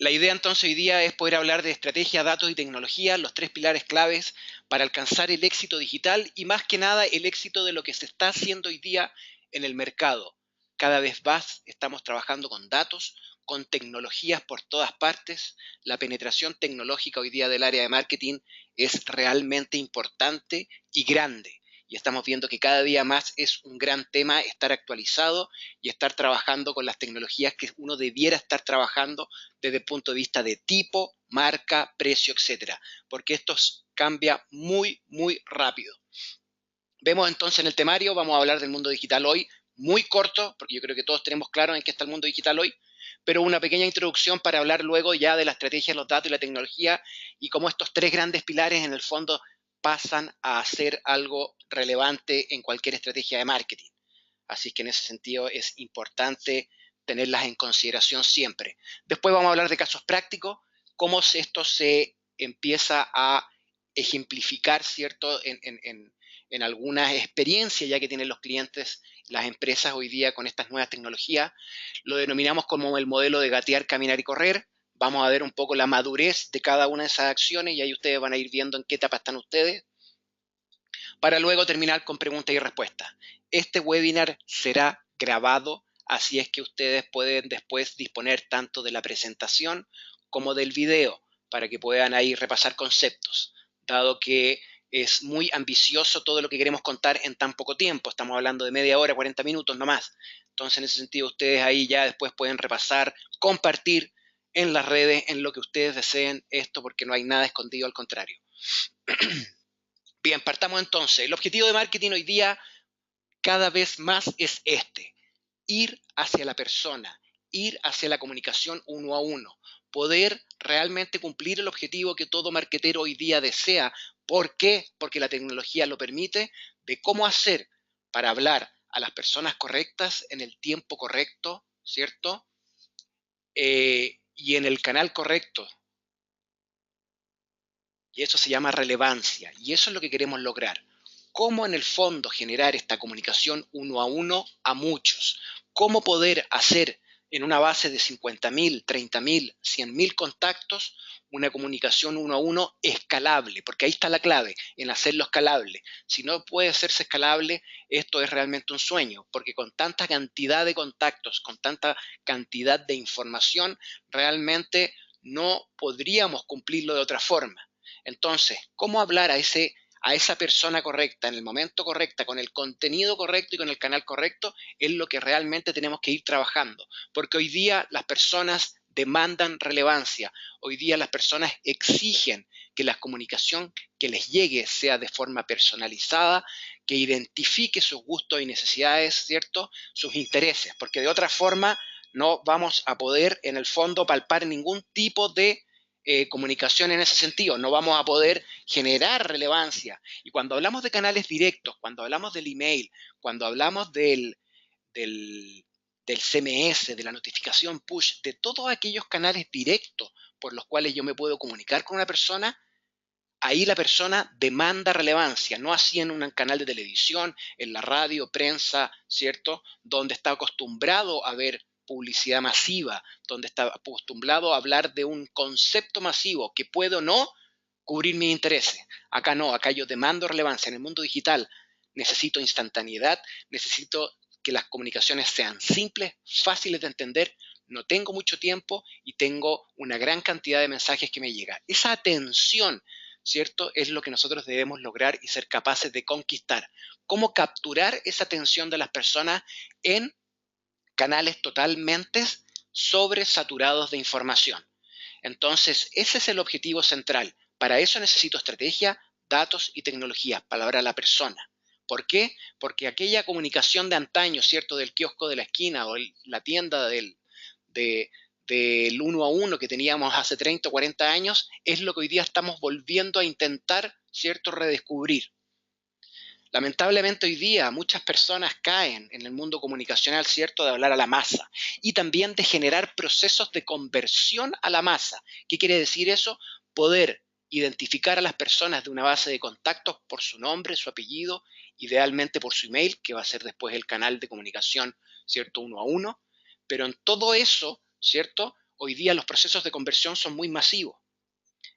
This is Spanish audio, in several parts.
La idea entonces hoy día es poder hablar de estrategia, datos y tecnología, los tres pilares claves para alcanzar el éxito digital y más que nada el éxito de lo que se está haciendo hoy día en el mercado. Cada vez más estamos trabajando con datos, con tecnologías por todas partes. La penetración tecnológica hoy día del área de marketing es realmente importante y grande. Y estamos viendo que cada día más es un gran tema estar actualizado y estar trabajando con las tecnologías que uno debiera estar trabajando desde el punto de vista de tipo, marca, precio, etcétera, porque esto cambia muy, muy rápido. Vemos entonces en el temario, vamos a hablar del mundo digital hoy, muy corto, porque yo creo que todos tenemos claro en qué está el mundo digital hoy, pero una pequeña introducción para hablar luego ya de la estrategia, los datos y la tecnología y cómo estos tres grandes pilares en el fondo pasan a ser algo relevante en cualquier estrategia de marketing. Así que en ese sentido es importante tenerlas en consideración siempre. Después vamos a hablar de casos prácticos, cómo esto se empieza a ejemplificar, ¿cierto?, en algunas experiencias ya que tienen los clientes, las empresas hoy día con estas nuevas tecnologías. Lo denominamos como el modelo de gatear, caminar y correr. Vamos a ver un poco la madurez de cada una de esas acciones y ahí ustedes van a ir viendo en qué etapa están ustedes, para luego terminar con preguntas y respuestas. Este webinar será grabado, así es que ustedes pueden después disponer tanto de la presentación como del video para que puedan ahí repasar conceptos, dado que es muy ambicioso todo lo que queremos contar en tan poco tiempo. Estamos hablando de media hora, 40 minutos, no más. Entonces, en ese sentido, ustedes ahí ya después pueden repasar, compartir en las redes, en lo que ustedes deseen esto, porque no hay nada escondido, al contrario. Bien, partamos entonces. El objetivo de marketing hoy día cada vez más es este: ir hacia la persona, ir hacia la comunicación uno a uno, poder realmente cumplir el objetivo que todo marketero hoy día desea. ¿Por qué? Porque la tecnología lo permite, de cómo hacer para hablar a las personas correctas en el tiempo correcto, ¿cierto? Y en el canal correcto. Y eso se llama relevancia. Y eso es lo que queremos lograr. Cómo en el fondo generar esta comunicación uno a uno a muchos. Cómo poder hacer en una base de 50.000, 30.000, 100.000 contactos una comunicación uno a uno escalable, porque ahí está la clave, en hacerlo escalable. Si no puede hacerse escalable, esto es realmente un sueño, porque con tanta cantidad de contactos, con tanta cantidad de información, realmente no podríamos cumplirlo de otra forma. Entonces, ¿cómo hablar a esa persona correcta, en el momento correcto, con el contenido correcto y con el canal correcto? Es lo que realmente tenemos que ir trabajando, porque hoy día las personas demandan relevancia, hoy día las personas exigen que la comunicación que les llegue sea de forma personalizada, que identifique sus gustos y necesidades, ¿cierto?, sus intereses, porque de otra forma no vamos a poder en el fondo palpar ningún tipo de comunicación en ese sentido, no vamos a poder generar relevancia. Y cuando hablamos de canales directos, cuando hablamos del email, cuando hablamos del, del CMS, de la notificación push, de todos aquellos canales directos por los cuales yo me puedo comunicar con una persona, ahí la persona demanda relevancia, no así en un canal de televisión, en la radio, prensa, ¿cierto?, donde está acostumbrado a ver publicidad masiva, donde está acostumbrado a hablar de un concepto masivo que puede o no cubrir mis intereses. Acá no, acá yo demando relevancia. En el mundo digital necesito instantaneidad, necesito que las comunicaciones sean simples, fáciles de entender, no tengo mucho tiempo y tengo una gran cantidad de mensajes que me llegan. Esa atención, ¿cierto?, es lo que nosotros debemos lograr y ser capaces de conquistar. ¿Cómo capturar esa atención de las personas en canales totalmente sobresaturados de información? Entonces, ese es el objetivo central. Para eso necesito estrategia, datos y tecnología, para hablar a la persona. ¿Por qué? Porque aquella comunicación de antaño, ¿cierto?, del kiosco de la esquina o la tienda del uno a uno que teníamos hace 30 o 40 años, es lo que hoy día estamos volviendo a intentar, ¿cierto?, redescubrir. Lamentablemente hoy día muchas personas caen en el mundo comunicacional, ¿cierto?, de hablar a la masa y también de generar procesos de conversión a la masa. ¿Qué quiere decir eso? Poder identificar a las personas de una base de contactos por su nombre, su apellido, idealmente por su email, que va a ser después el canal de comunicación, ¿cierto?, uno a uno. Pero en todo eso, ¿cierto?, hoy día los procesos de conversión son muy masivos.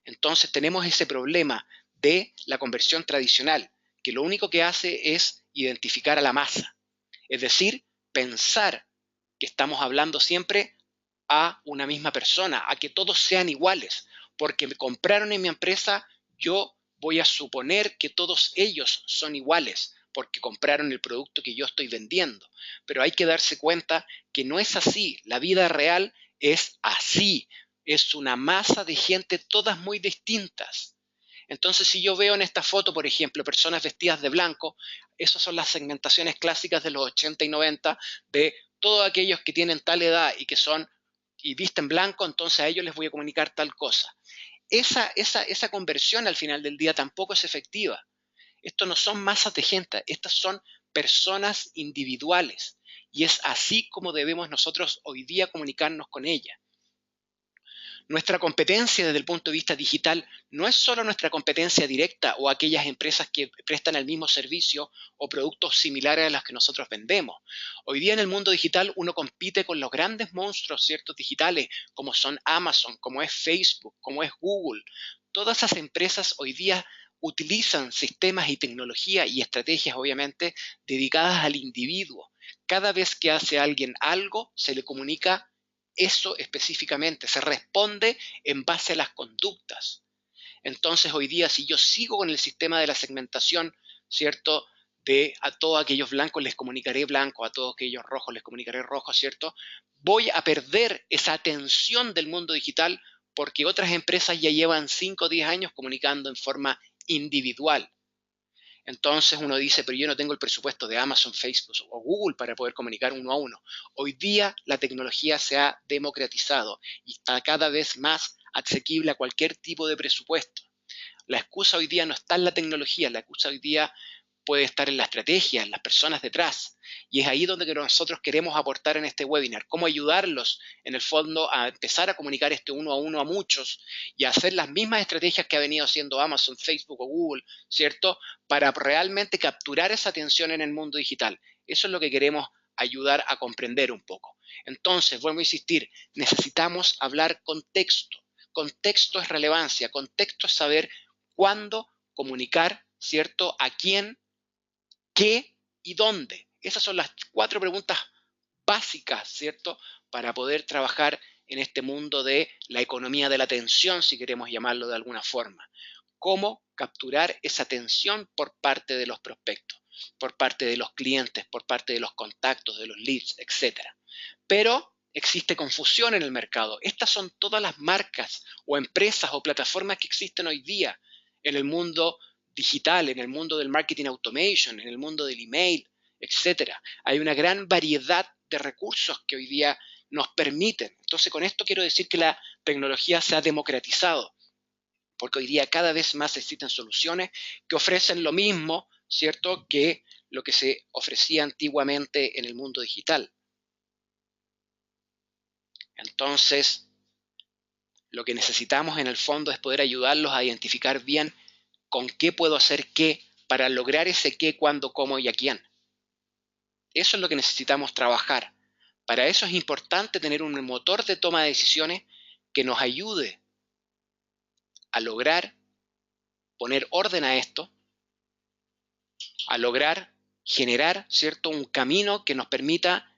Entonces tenemos ese problema de la conversión tradicional, que lo único que hace es identificar a la masa. Es decir, pensar que estamos hablando siempre a una misma persona, a que todos sean iguales. Porque me compraron en mi empresa, yo voy a suponer que todos ellos son iguales, porque compraron el producto que yo estoy vendiendo. Pero hay que darse cuenta que no es así. La vida real es así. Es una masa de gente, todas muy distintas. Entonces, si yo veo en esta foto, por ejemplo, personas vestidas de blanco, esas son las segmentaciones clásicas de los 80 y 90 de todos aquellos que tienen tal edad y que son y visten blanco, entonces a ellos les voy a comunicar tal cosa. Esa conversión al final del día tampoco es efectiva. Estos no son masas de gente, estas son personas individuales y es así como debemos nosotros hoy día comunicarnos con ellas. Nuestra competencia desde el punto de vista digital no es solo nuestra competencia directa o aquellas empresas que prestan el mismo servicio o productos similares a los que nosotros vendemos. Hoy día en el mundo digital uno compite con los grandes monstruos, ¿ciertos?, digitales, como son Amazon, como es Facebook, como es Google. Todas esas empresas hoy día utilizan sistemas y tecnología y estrategias, obviamente, dedicadas al individuo. Cada vez que hace alguien algo, se le comunica eso específicamente, se responde en base a las conductas. Entonces, hoy día, si yo sigo con el sistema de la segmentación, ¿cierto?, de a todos aquellos blancos les comunicaré blanco, a todos aquellos rojos les comunicaré rojo, ¿cierto?, voy a perder esa atención del mundo digital porque otras empresas ya llevan 5 o 10 años comunicando en forma individual. Entonces uno dice, pero yo no tengo el presupuesto de Amazon, Facebook o Google para poder comunicar uno a uno. Hoy día la tecnología se ha democratizado y está cada vez más asequible a cualquier tipo de presupuesto. La excusa hoy día no está en la tecnología, la excusa hoy día puede estar en la estrategia, en las personas detrás. Y es ahí donde nosotros queremos aportar en este webinar, cómo ayudarlos en el fondo a empezar a comunicar este uno a uno a muchos y a hacer las mismas estrategias que ha venido haciendo Amazon, Facebook o Google, ¿cierto?, para realmente capturar esa atención en el mundo digital. Eso es lo que queremos ayudar a comprender un poco. Entonces, vuelvo a insistir, necesitamos hablar contexto. Contexto es relevancia, contexto es saber cuándo comunicar, ¿cierto?, a quién, qué y dónde. Esas son las 4 preguntas básicas, ¿cierto?, para poder trabajar en este mundo de la economía de la atención, si queremos llamarlo de alguna forma. Cómo capturar esa atención por parte de los prospectos, por parte de los clientes, por parte de los contactos, de los leads, etc. Pero existe confusión en el mercado. Estas son todas las marcas o empresas o plataformas que existen hoy día en el mundo digital, en el mundo del marketing automation, en el mundo del email, etc. Hay una gran variedad de recursos que hoy día nos permiten. Entonces, con esto quiero decir que la tecnología se ha democratizado, porque hoy día cada vez más existen soluciones que ofrecen lo mismo, ¿cierto?, que lo que se ofrecía antiguamente en el mundo digital. Entonces, lo que necesitamos en el fondo es poder ayudarlos a identificar bien con qué puedo hacer qué para lograr ese qué, cuándo, cómo y a quién. Eso es lo que necesitamos trabajar. Para eso es importante tener un motor de toma de decisiones que nos ayude a lograr poner orden a esto, a lograr generar, ¿cierto?, un camino que nos permita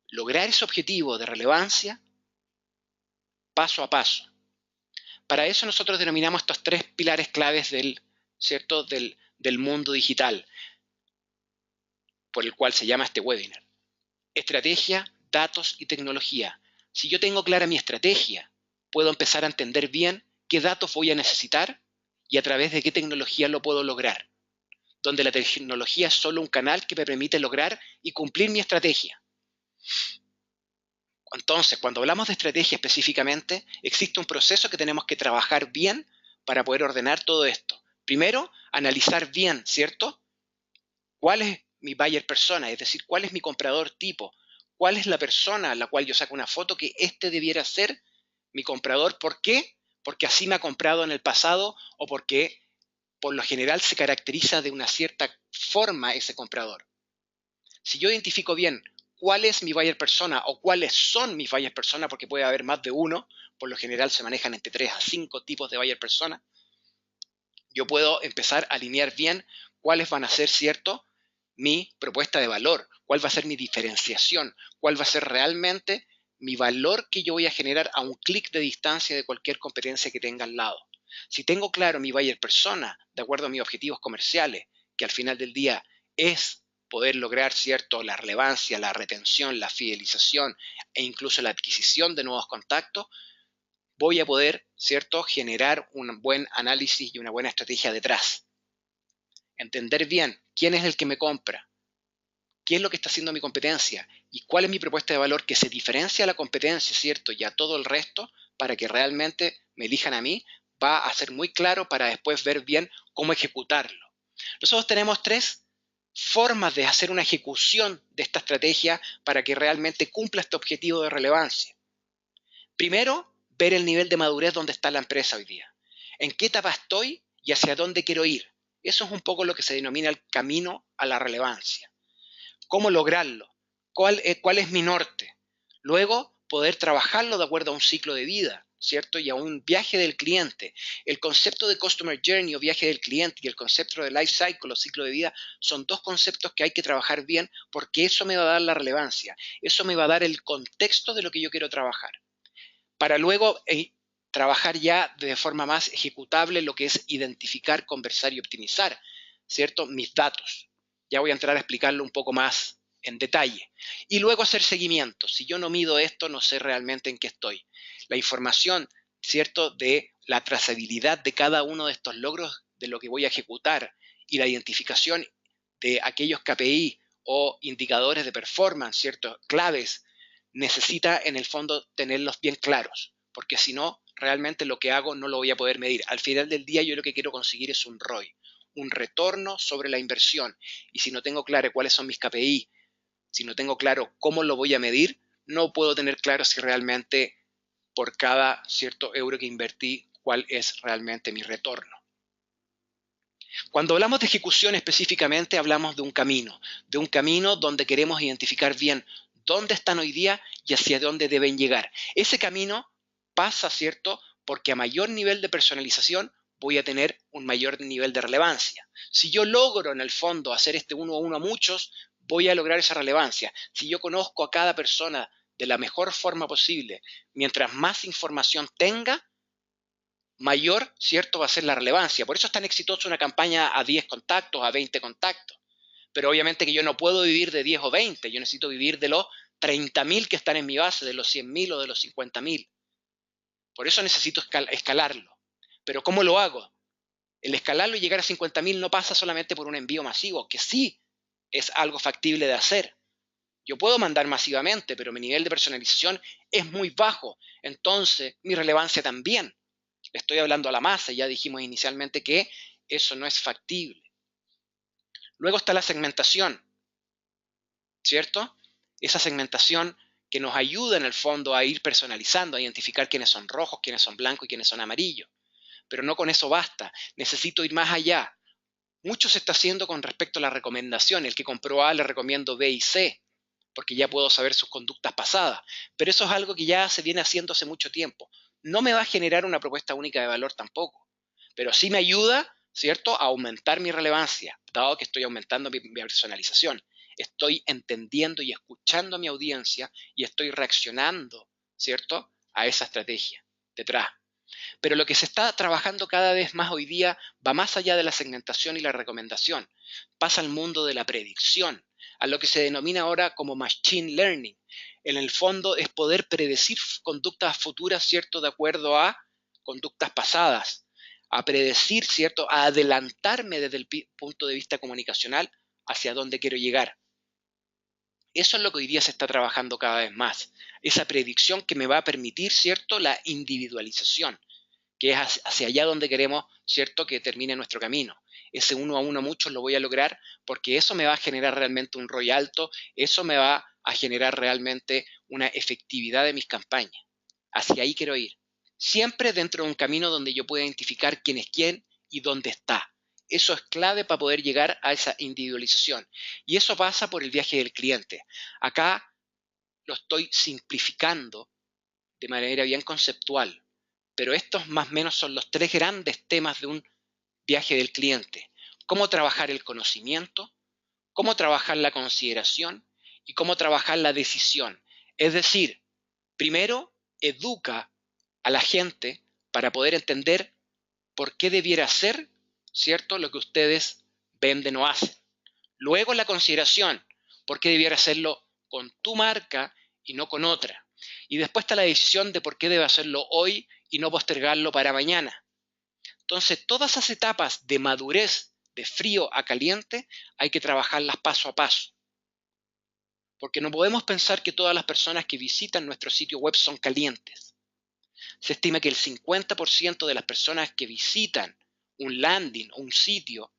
lograr ese objetivo de relevancia paso a paso. Para eso nosotros denominamos estos 3 pilares claves ¿cierto?, del mundo digital, por el cual se llama este webinar. Estrategia, datos y tecnología. Si yo tengo clara mi estrategia, puedo empezar a entender bien qué datos voy a necesitar y a través de qué tecnología lo puedo lograr, donde la tecnología es solo un canal que me permite lograr y cumplir mi estrategia. Entonces, cuando hablamos de estrategia específicamente, existe un proceso que tenemos que trabajar bien para poder ordenar todo esto. Primero, analizar bien, ¿cierto?, cuál es mi buyer persona, es decir, cuál es mi comprador tipo, cuál es la persona a la cual yo saco una foto que debiera ser mi comprador. ¿Por qué? Porque así me ha comprado en el pasado o porque por lo general se caracteriza de una cierta forma ese comprador. Si yo identifico bien cuál es mi buyer persona o cuáles son mis buyer persona, porque puede haber más de uno. Por lo general se manejan entre 3 a 5 tipos de buyer persona. Yo puedo empezar a alinear bien cuáles van a ser, ¿cierto?, mi propuesta de valor, cuál va a ser mi diferenciación, cuál va a ser realmente mi valor que yo voy a generar a un clic de distancia de cualquier competencia que tenga al lado. Si tengo claro mi buyer persona, de acuerdo a mis objetivos comerciales, que al final del día es poder lograr, ¿cierto?, la relevancia, la retención, la fidelización e incluso la adquisición de nuevos contactos, voy a poder, ¿cierto?, generar un buen análisis y una buena estrategia detrás. Entender bien quién es el que me compra, qué es lo que está haciendo mi competencia y cuál es mi propuesta de valor que se diferencia a la competencia, ¿cierto?, y a todo el resto para que realmente me elijan a mí, va a ser muy claro para después ver bien cómo ejecutarlo. Nosotros tenemos 3 formas de hacer una ejecución de esta estrategia para que realmente cumpla este objetivo de relevancia. Primero, ver el nivel de madurez donde está la empresa hoy día. ¿En qué etapa estoy y hacia dónde quiero ir? Eso es un poco lo que se denomina el camino a la relevancia. ¿Cómo lograrlo? ¿Cuál es mi norte? Luego, poder trabajarlo de acuerdo a un ciclo de vida, ¿cierto? Y a un viaje del cliente. El concepto de Customer Journey o viaje del cliente y el concepto de Life Cycle o ciclo de vida son 2 conceptos que hay que trabajar bien porque eso me va a dar la relevancia. Eso me va a dar el contexto de lo que yo quiero trabajar. Para luego trabajar ya de forma más ejecutable lo que es identificar, conversar y optimizar, ¿cierto?, mis datos. Ya voy a entrar a explicarlo un poco más en detalle. Y luego hacer seguimiento. Si yo no mido esto, no sé realmente en qué estoy. La información, ¿cierto?, de la trazabilidad de cada uno de estos logros de lo que voy a ejecutar y la identificación de aquellos KPI o indicadores de performance, ¿cierto?, claves, necesita en el fondo tenerlos bien claros, porque si no, realmente lo que hago no lo voy a poder medir. Al final del día yo lo que quiero conseguir es un ROI, un retorno sobre la inversión. Y si no tengo claro cuáles son mis KPI, si no tengo claro cómo lo voy a medir, no puedo tener claro si realmente por cada cierto euro que invertí, cuál es realmente mi retorno. Cuando hablamos de ejecución específicamente, hablamos de un camino donde queremos identificar bien dónde están hoy día y hacia dónde deben llegar. Ese camino pasa, ¿cierto?, porque a mayor nivel de personalización voy a tener un mayor nivel de relevancia. Si yo logro en el fondo hacer este uno a uno a muchos, voy a lograr esa relevancia. Si yo conozco a cada persona de la mejor forma posible, mientras más información tenga, mayor, ¿cierto?, va a ser la relevancia. Por eso es tan exitosa una campaña a 10 contactos, a 20 contactos. Pero obviamente que yo no puedo vivir de 10 o 20, yo necesito vivir de los 30.000 que están en mi base, de los 100.000 o de los 50.000. Por eso necesito escalarlo. Pero ¿cómo lo hago? El escalarlo y llegar a 50.000 no pasa solamente por un envío masivo, que sí es algo factible de hacer. Yo puedo mandar masivamente, pero mi nivel de personalización es muy bajo. Entonces, mi relevancia también. Le estoy hablando a la masa, ya dijimos inicialmente que eso no es factible. Luego está la segmentación, ¿cierto? Esa segmentación que nos ayuda en el fondo a ir personalizando, a identificar quiénes son rojos, quiénes son blancos y quiénes son amarillos. Pero no con eso basta, necesito ir más allá. Mucho se está haciendo con respecto a la recomendación. El que compró A le recomiendo B y C, porque ya puedo saber sus conductas pasadas. Pero eso es algo que ya se viene haciendo hace mucho tiempo. No me va a generar una propuesta única de valor tampoco, pero sí me ayuda, ¿cierto?, a aumentar mi relevancia, dado que estoy aumentando mi personalización. Estoy entendiendo y escuchando a mi audiencia y estoy reaccionando, ¿cierto?, a esa estrategia detrás. Pero lo que se está trabajando cada vez más hoy día va más allá de la segmentación y la recomendación. Pasa al mundo de la predicción, a lo que se denomina ahora como Machine Learning. En el fondo es poder predecir conductas futuras, ¿cierto?, de acuerdo a conductas pasadas, a predecir, ¿cierto?, a adelantarme desde el punto de vista comunicacional hacia dónde quiero llegar. Eso es lo que hoy día se está trabajando cada vez más. Esa predicción que me va a permitir, ¿cierto?, la individualización, que es hacia allá donde queremos, ¿cierto?, que termine nuestro camino. Ese uno a uno muchos lo voy a lograr porque eso me va a generar realmente un ROI alto, eso me va a generar realmente una efectividad de mis campañas. Hacia ahí quiero ir. Siempre dentro de un camino donde yo pueda identificar quién es quién y dónde está. Eso es clave para poder llegar a esa individualización. Y eso pasa por el viaje del cliente. Acá lo estoy simplificando de manera bien conceptual, pero estos más o menos son los tres grandes temas de un viaje del cliente. Cómo trabajar el conocimiento, cómo trabajar la consideración y cómo trabajar la decisión. Es decir, primero, educa a la gente para poder entender por qué debiera hacer, ¿cierto?, lo que ustedes venden o hacen. Luego la consideración, por qué debiera hacerlo con tu marca y no con otra. Y después está la decisión de por qué debe hacerlo hoy y no postergarlo para mañana. Entonces, todas esas etapas de madurez, de frío a caliente, hay que trabajarlas paso a paso. Porque no podemos pensar que todas las personas que visitan nuestro sitio web son calientes. Se estima que el 50% de las personas que visitan un landing o un sitio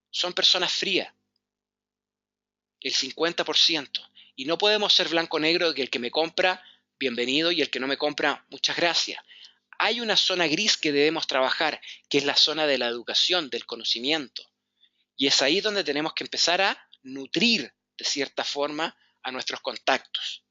son personas frías. El 50%. Y no podemos ser blanco-negro de que el que me compra, bienvenido, y el que no me compra, muchas gracias. Hay una zona gris que debemos trabajar, que es la zona de la educación, del conocimiento. Y es ahí donde tenemos que empezar a nutrir, de cierta forma, a nuestros contactos.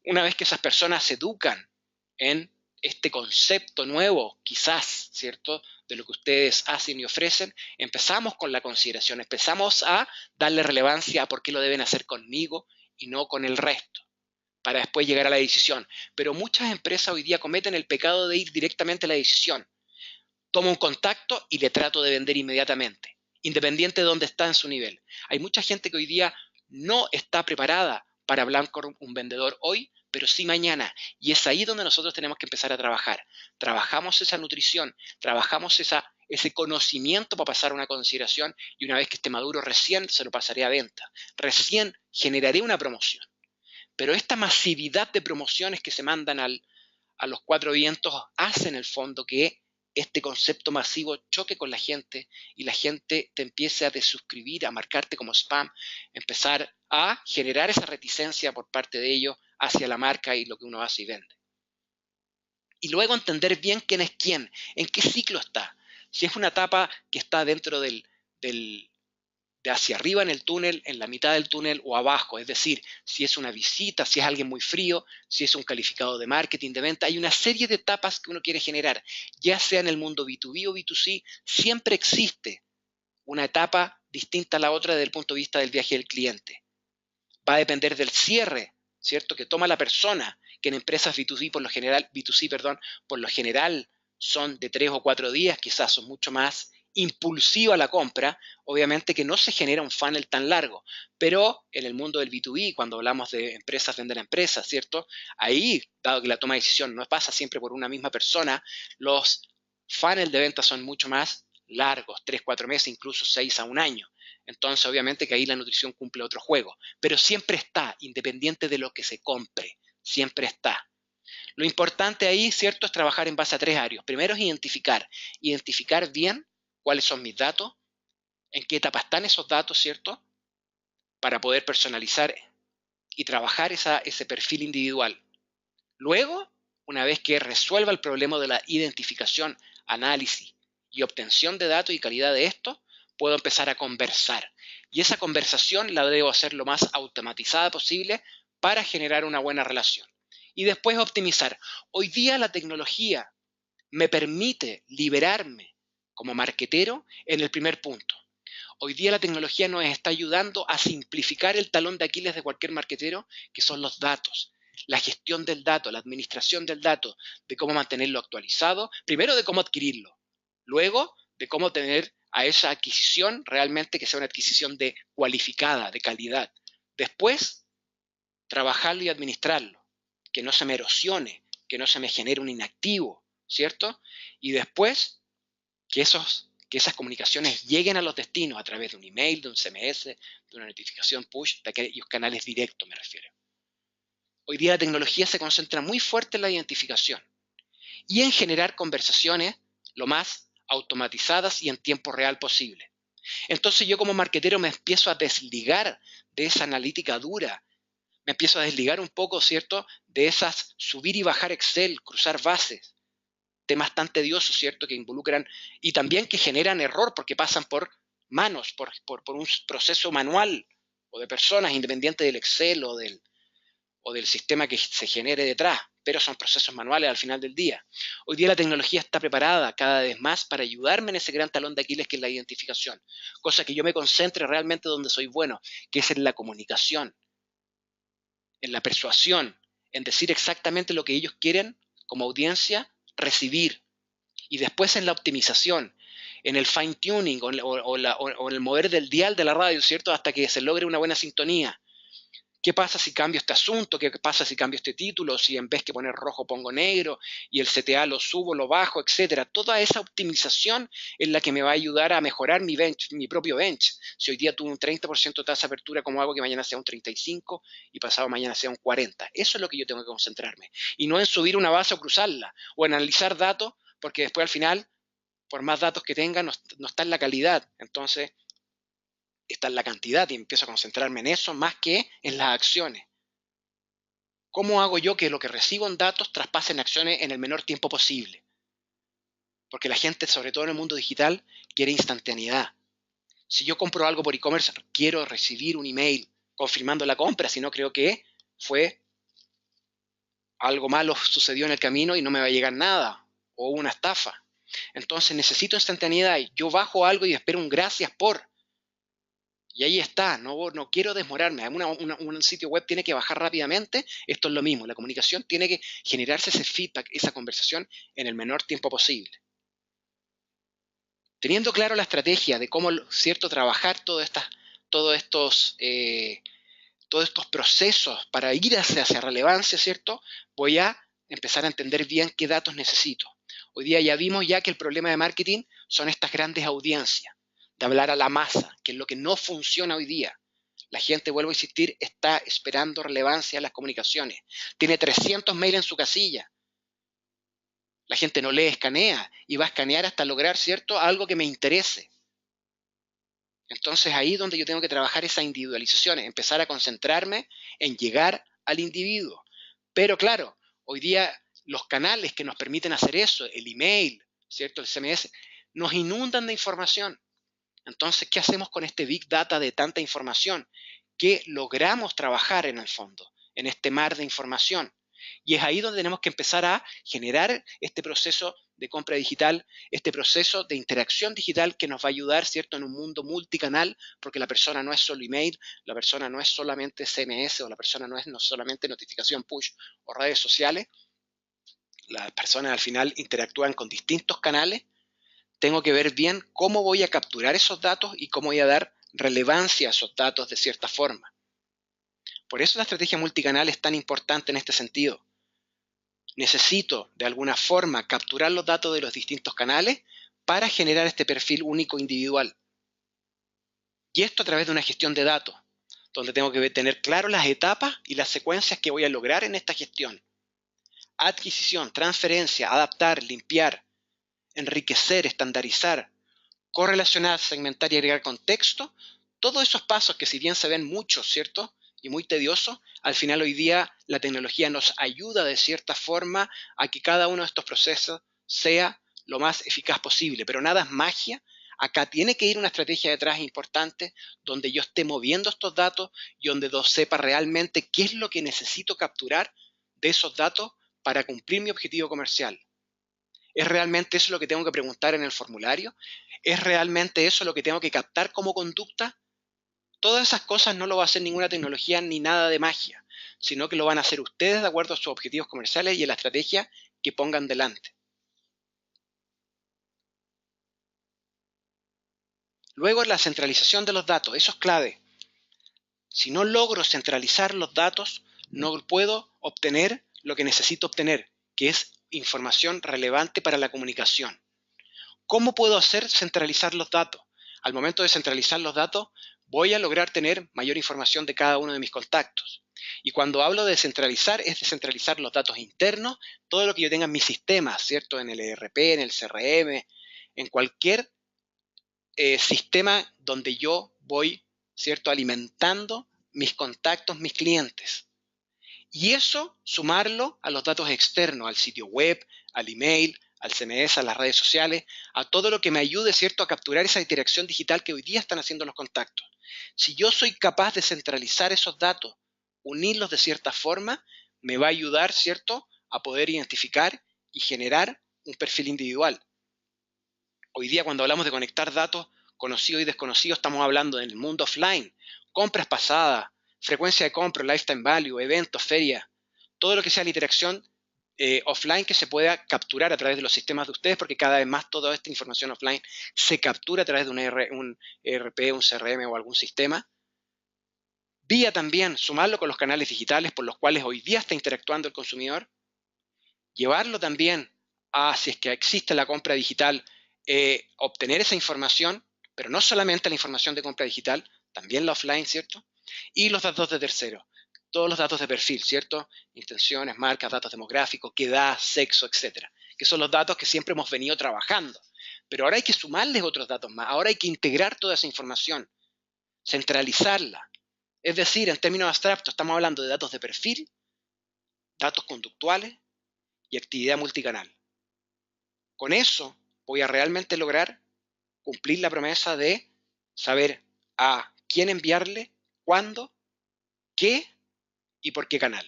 Una vez que esas personas se educan en este concepto nuevo, quizás, ¿cierto?, de lo que ustedes hacen y ofrecen, empezamos con la consideración, empezamos a darle relevancia a por qué lo deben hacer conmigo y no con el resto, para después llegar a la decisión. Pero muchas empresas hoy día cometen el pecado de ir directamente a la decisión. Tomo un contacto y le trato de vender inmediatamente, independiente de dónde está en su nivel. Hay mucha gente que hoy día no está preparada para hablar con un vendedor hoy, pero sí mañana. Y es ahí donde nosotros tenemos que empezar a trabajar. Trabajamos esa nutrición, trabajamos ese conocimiento para pasar a una consideración, y una vez que esté maduro recién se lo pasaré a venta. Recién generaré una promoción. Pero esta masividad de promociones que se mandan a los cuatro vientos hace en el fondo que este concepto masivo choque con la gente y la gente te empiece a desuscribir, a marcarte como spam, empezar a generar esa reticencia por parte de ellos hacia la marca y lo que uno hace y vende. Y luego entender bien quién es quién, en qué ciclo está. Si es una etapa que está dentro de hacia arriba en el túnel, en la mitad del túnel o abajo, es decir, si es una visita, si es alguien muy frío, si es un calificado de marketing, de venta, hay una serie de etapas que uno quiere generar, ya sea en el mundo B2B o B2C, siempre existe una etapa distinta a la otra desde el punto de vista del viaje del cliente. Va a depender del cierre, ¿cierto?, que toma la persona, que en empresas B2C por lo general son de 3 o 4 días, quizás son mucho más impulsiva la compra, obviamente que no se genera un funnel tan largo, pero en el mundo del B2B, cuando hablamos de empresas vender a empresas, ¿cierto?, ahí, dado que la toma de decisión no pasa siempre por una misma persona, los funnels de venta son mucho más largos, 3, 4 meses, incluso 6 a 1 año. Entonces, obviamente que ahí la nutrición cumple otro juego, pero siempre está, independiente de lo que se compre, siempre está. Lo importante ahí, ¿cierto?, es trabajar en base a 3 áreas. Primero es identificar bien cuáles son mis datos, en qué etapa están esos datos, ¿cierto?, para poder personalizar y trabajar ese perfil individual. Luego, una vez que resuelva el problema de la identificación, análisis y obtención de datos y calidad de estos, puedo empezar a conversar. Y esa conversación la debo hacer lo más automatizada posible para generar una buena relación. Y después optimizar. Hoy día la tecnología me permite liberarme como marketero en el primer punto. Hoy día la tecnología nos está ayudando a simplificar el talón de Aquiles de cualquier marketero, que son los datos. La gestión del dato, la administración del dato, de cómo mantenerlo actualizado, primero de cómo adquirirlo, luego de cómo tener a esa adquisición realmente que sea una adquisición cualificada, de calidad. Después, trabajarlo y administrarlo, que no se me erosione, que no se me genere un inactivo, ¿cierto? Y después, que esas comunicaciones lleguen a los destinos a través de un email, de un SMS, de una notificación push, de aquellos canales directos me refiero. Hoy día la tecnología se concentra muy fuerte en la identificación y en generar conversaciones lo más automatizadas y en tiempo real posible. Entonces yo como marketero me empiezo a desligar de esa analítica dura, me empiezo a desligar un poco, ¿cierto?, de esas subir y bajar Excel, cruzar bases, temas tan tediosos, ¿cierto?, que involucran y también que generan error porque pasan por manos, por un proceso manual o de personas, independiente del Excel o del sistema que se genere detrás, pero son procesos manuales al final del día. Hoy día la tecnología está preparada cada vez más para ayudarme en ese gran talón de Aquiles que es la identificación, cosa que yo me concentre realmente donde soy bueno, que es en la comunicación, en la persuasión, en decir exactamente lo que ellos quieren como audiencia recibir, y después en la optimización, en el fine tuning o en el mover del dial de la radio, ¿cierto? Hasta que se logre una buena sintonía. ¿Qué pasa si cambio este asunto? ¿Qué pasa si cambio este título? Si en vez que poner rojo pongo negro y el CTA lo subo, lo bajo, etcétera. Toda esa optimización es la que me va a ayudar a mejorar mi bench, mi propio bench. Si hoy día tuve un 30% de tasa de apertura, ¿cómo hago que mañana sea un 35% y pasado mañana sea un 40%? Eso es lo que yo tengo que concentrarme. Y no en subir una base o cruzarla, o en analizar datos, porque después al final, por más datos que tenga, no está en la calidad. Entonces, está en la cantidad y empiezo a concentrarme en eso más que en las acciones. ¿Cómo hago yo que lo que recibo en datos traspase en acciones en el menor tiempo posible? Porque la gente, sobre todo en el mundo digital, quiere instantaneidad. Si yo compro algo por e-commerce, quiero recibir un email confirmando la compra, si no creo que fue algo malo sucedió en el camino y no me va a llegar nada, o una estafa. Entonces necesito instantaneidad. Yo bajo algo y espero un gracias por. Y ahí está, no quiero demorarme. Un sitio web tiene que bajar rápidamente. Esto es lo mismo, la comunicación tiene que generarse ese feedback, esa conversación en el menor tiempo posible. Teniendo claro la estrategia de cómo, cierto, trabajar todos estos procesos para ir hacia relevancia, ¿cierto? Voy a empezar a entender bien qué datos necesito. Hoy día ya vimos ya que el problema de marketing son estas grandes audiencias, de hablar a la masa, que es lo que no funciona hoy día. La gente, vuelvo a insistir, está esperando relevancia en las comunicaciones. Tiene 300 mails en su casilla. La gente no lee, escanea, y va a escanear hasta lograr, ¿cierto?, algo que me interese. Entonces ahí es donde yo tengo que trabajar esa individualización, empezar a concentrarme en llegar al individuo. Pero claro, hoy día los canales que nos permiten hacer eso, el email, ¿cierto?, el SMS, nos inundan de información. Entonces, ¿qué hacemos con este Big Data de tanta información? ¿Qué logramos trabajar en el fondo, en este mar de información? Y es ahí donde tenemos que empezar a generar este proceso de compra digital, este proceso de interacción digital que nos va a ayudar, ¿cierto?, en un mundo multicanal, porque la persona no es solo email, la persona no es solamente SMS, o la persona no es solamente notificación push o redes sociales. Las personas al final interactúan con distintos canales. Tengo que ver bien cómo voy a capturar esos datos y cómo voy a dar relevancia a esos datos de cierta forma. Por eso la estrategia multicanal es tan importante en este sentido. Necesito, de alguna forma, capturar los datos de los distintos canales para generar este perfil único individual. Y esto a través de una gestión de datos, donde tengo que tener claro las etapas y las secuencias que voy a lograr en esta gestión. Adquisición, transferencia, adaptar, limpiar, enriquecer, estandarizar, correlacionar, segmentar y agregar contexto. Todos esos pasos que si bien se ven muchos, ¿cierto?, y muy tediosos, al final hoy día la tecnología nos ayuda de cierta forma a que cada uno de estos procesos sea lo más eficaz posible, pero nada es magia. Acá tiene que ir una estrategia detrás importante donde yo esté moviendo estos datos y donde yo sepa realmente qué es lo que necesito capturar de esos datos para cumplir mi objetivo comercial. ¿Es realmente eso lo que tengo que preguntar en el formulario? ¿Es realmente eso lo que tengo que captar como conducta? Todas esas cosas no lo va a hacer ninguna tecnología ni nada de magia, sino que lo van a hacer ustedes de acuerdo a sus objetivos comerciales y a la estrategia que pongan delante. Luego, la centralización de los datos. Eso es clave. Si no logro centralizar los datos, no puedo obtener lo que necesito obtener, que es información relevante para la comunicación. ¿Cómo puedo hacer centralizar los datos? Al momento de centralizar los datos, voy a lograr tener mayor información de cada uno de mis contactos. Y cuando hablo de centralizar, es descentralizar los datos internos, todo lo que yo tenga en mi sistema, ¿cierto? En el ERP, en el CRM, en cualquier sistema donde yo voy, ¿cierto?, alimentando mis contactos, mis clientes. Y eso sumarlo a los datos externos, al sitio web, al email, al CMS, a las redes sociales, a todo lo que me ayude, ¿cierto?, a capturar esa interacción digital que hoy día están haciendo los contactos. Si yo soy capaz de centralizar esos datos unirlos de cierta forma, me va a ayudar, ¿cierto?, a poder identificar y generar un perfil individual. Hoy día, cuando hablamos de conectar datos conocidos y desconocidos, estamos hablando en el mundo offline, compras pasadas, frecuencia de compra, lifetime value, eventos, ferias, todo lo que sea la interacción offline que se pueda capturar a través de los sistemas de ustedes, porque cada vez más toda esta información offline se captura a través de un ERP, un CRM o algún sistema. Vía también, sumarlo con los canales digitales por los cuales hoy día está interactuando el consumidor, llevarlo también a, si es que existe la compra digital, obtener esa información, pero no solamente la información de compra digital, también la offline, ¿cierto? Y los datos de terceros, todos los datos de perfil, ¿cierto? Intenciones, marcas, datos demográficos, qué edad, sexo, etcétera, que son los datos que siempre hemos venido trabajando. Pero ahora hay que sumarles otros datos más, ahora hay que integrar toda esa información, centralizarla. Es decir, en términos abstractos, estamos hablando de datos de perfil, datos conductuales y actividad multicanal. Con eso voy a realmente lograr cumplir la promesa de saber a quién enviarle, cuándo, qué y por qué canal.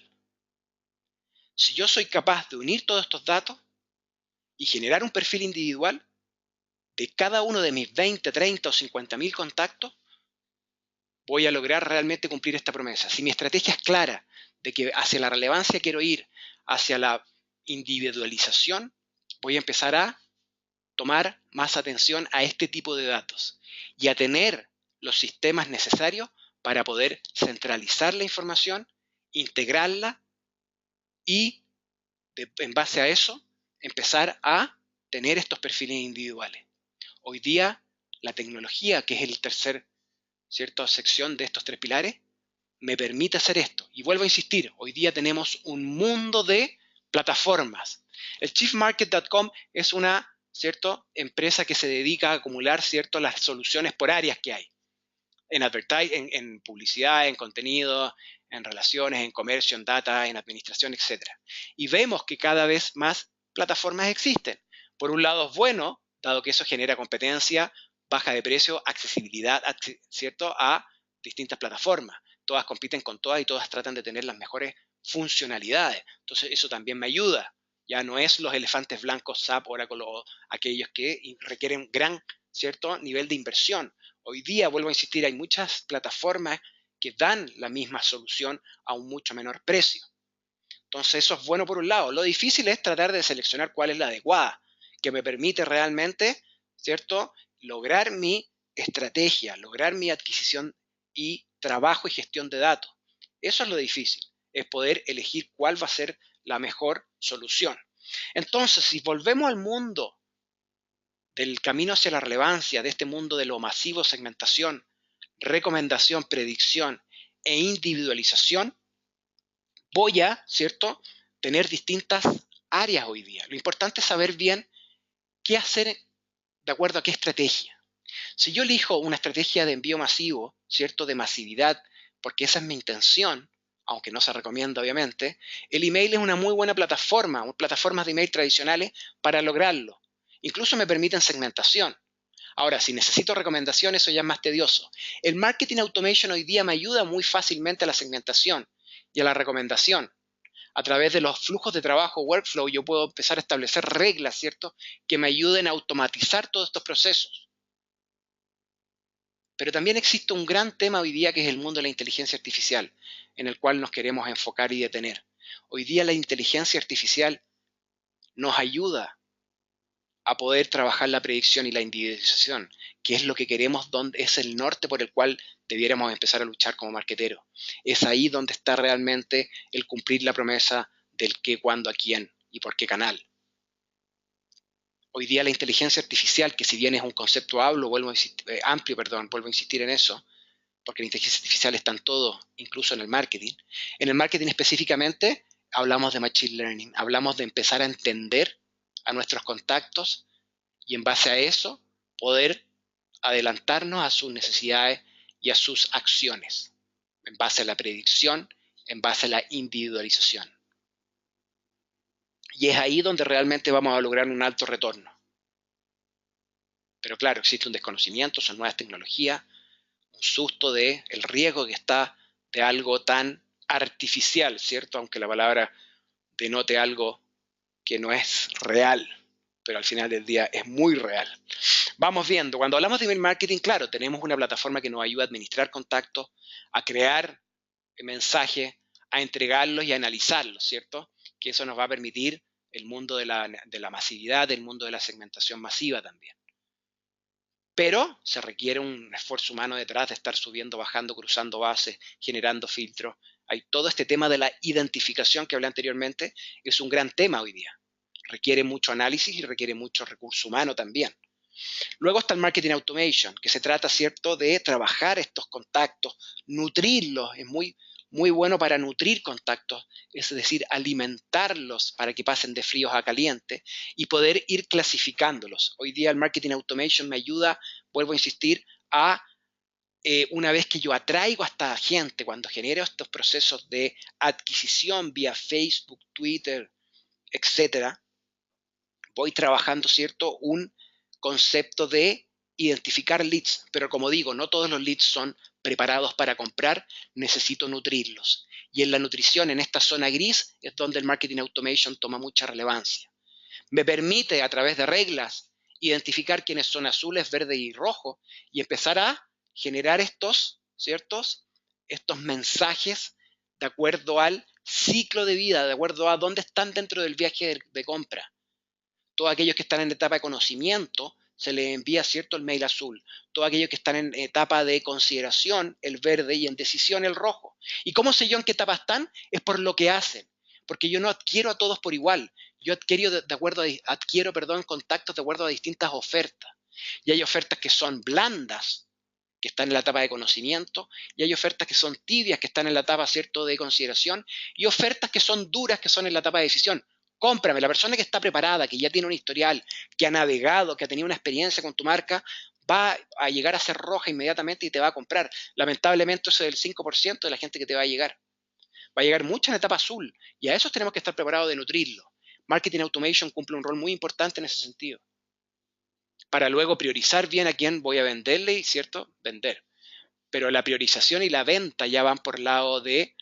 Si yo soy capaz de unir todos estos datos y generar un perfil individual de cada uno de mis 20, 30 o 50.000 contactos, voy a lograr realmente cumplir esta promesa. Si mi estrategia es clara de que hacia la relevancia quiero ir, hacia la individualización, voy a empezar a tomar más atención a este tipo de datos y a tener los sistemas necesarios para poder centralizar la información, integrarla y, en base a eso, empezar a tener estos perfiles individuales. Hoy día, la tecnología, que es el tercer, ¿cierto?, sección de estos tres pilares, me permite hacer esto. Y vuelvo a insistir, hoy día tenemos un mundo de plataformas. El chiefmarket.com es una, ¿cierto?, empresa que se dedica a acumular, ¿cierto?, las soluciones por áreas que hay. En publicidad, en contenido, en relaciones, en comercio, en data, en administración, etc. Y vemos que cada vez más plataformas existen. Por un lado es bueno, dado que eso genera competencia, baja de precio, accesibilidad, ¿cierto?, a distintas plataformas. Todas compiten con todas y todas tratan de tener las mejores funcionalidades. Entonces eso también me ayuda. Ya no es los elefantes blancos SAP, Oracle o aquellos que requieren gran, ¿cierto?, nivel de inversión. Hoy día, vuelvo a insistir, hay muchas plataformas que dan la misma solución a un mucho menor precio. Entonces eso es bueno por un lado. Lo difícil es tratar de seleccionar cuál es la adecuada, que me permite realmente, ¿cierto?, lograr mi estrategia, lograr mi adquisición y trabajo y gestión de datos. Eso es lo difícil, es poder elegir cuál va a ser la mejor solución. Entonces, si volvemos al mundo del camino hacia la relevancia, de este mundo de lo masivo, segmentación, recomendación, predicción e individualización, voy a, ¿cierto?, tener distintas áreas hoy día. Lo importante es saber bien qué hacer de acuerdo a qué estrategia. Si yo elijo una estrategia de envío masivo, ¿cierto?, de masividad, porque esa es mi intención, aunque no se recomienda obviamente, el email es una muy buena plataforma, plataformas de email tradicionales para lograrlo. Incluso me permiten segmentación. Ahora, si necesito recomendaciones, eso ya es más tedioso. El marketing automation hoy día me ayuda muy fácilmente a la segmentación y a la recomendación. A través de los flujos de trabajo, workflow, yo puedo empezar a establecer reglas, ¿cierto?, que me ayuden a automatizar todos estos procesos. Pero también existe un gran tema hoy día que es el mundo de la inteligencia artificial, en el cual nos queremos enfocar y detener. Hoy día la inteligencia artificial nos ayuda a poder trabajar la predicción y la individualización, que es lo que queremos, donde es el norte por el cual debiéramos empezar a luchar como marqueteros. Es ahí donde está realmente el cumplir la promesa del qué, cuándo, a quién y por qué canal. Hoy día la inteligencia artificial, que si bien es un concepto amplio, vuelvo a insistir en eso, porque la inteligencia artificial está en todo, incluso en el marketing. En el marketing específicamente hablamos de machine learning, hablamos de empezar a entender a nuestros contactos y en base a eso poder adelantarnos a sus necesidades y a sus acciones, en base a la predicción, en base a la individualización. Y es ahí donde realmente vamos a lograr un alto retorno. Pero claro, existe un desconocimiento, son nuevas tecnologías, un susto del riesgo que está de algo tan artificial, ¿cierto? Aunque la palabra denote algo que no es real, pero al final del día es muy real. Vamos viendo, cuando hablamos de email marketing, claro, tenemos una plataforma que nos ayuda a administrar contactos, a crear mensajes, a entregarlos y a analizarlos, ¿cierto? Que eso nos va a permitir el mundo de la masividad, el mundo de la segmentación masiva también. Pero se requiere un esfuerzo humano detrás de estar subiendo, bajando, cruzando bases, generando filtros. Hay todo este tema de la identificación que hablé anteriormente, es un gran tema hoy día. Requiere mucho análisis y requiere mucho recurso humano también. Luego está el marketing automation, que se trata, ¿cierto?, de trabajar estos contactos, nutrirlos, es muy bueno para nutrir contactos, es decir, alimentarlos para que pasen de fríos a calientes y poder ir clasificándolos. Hoy día el marketing automation me ayuda, vuelvo a insistir, a una vez que yo atraigo a esta gente, cuando genero estos procesos de adquisición vía Facebook, Twitter, etcétera, voy trabajando, ¿cierto?, un concepto de identificar leads, pero como digo, no todos los leads son preparados para comprar, necesito nutrirlos. Y en la nutrición, en esta zona gris, es donde el marketing automation toma mucha relevancia. Me permite, a través de reglas, identificar quiénes son azules, verdes y rojos y empezar a generar estos mensajes de acuerdo al ciclo de vida, de acuerdo a dónde están dentro del viaje de compra. Todos aquellos que están en etapa de conocimiento, se les envía, ¿cierto?, el mail azul. Todos aquellos que están en etapa de consideración, el verde, y en decisión, el rojo. ¿Y cómo sé yo en qué etapa están? Es por lo que hacen. Porque yo no adquiero a todos por igual. Yo adquiero contactos de acuerdo a distintas ofertas. Y hay ofertas que son blandas, que están en la etapa de conocimiento, y hay ofertas que son tibias, que están en la etapa, ¿cierto?, de consideración, y ofertas que son duras, que son en la etapa de decisión. Cómprame. La persona que está preparada, que ya tiene un historial, que ha navegado, que ha tenido una experiencia con tu marca, va a llegar a ser roja inmediatamente y te va a comprar. Lamentablemente eso es el 5% de la gente que te va a llegar. Va a llegar mucha en etapa azul y a esos tenemos que estar preparados de nutrirlo. Marketing Automation cumple un rol muy importante en ese sentido. Para luego priorizar bien a quién voy a venderle y, ¿cierto?, vender. Pero la priorización y la venta ya van por el lado del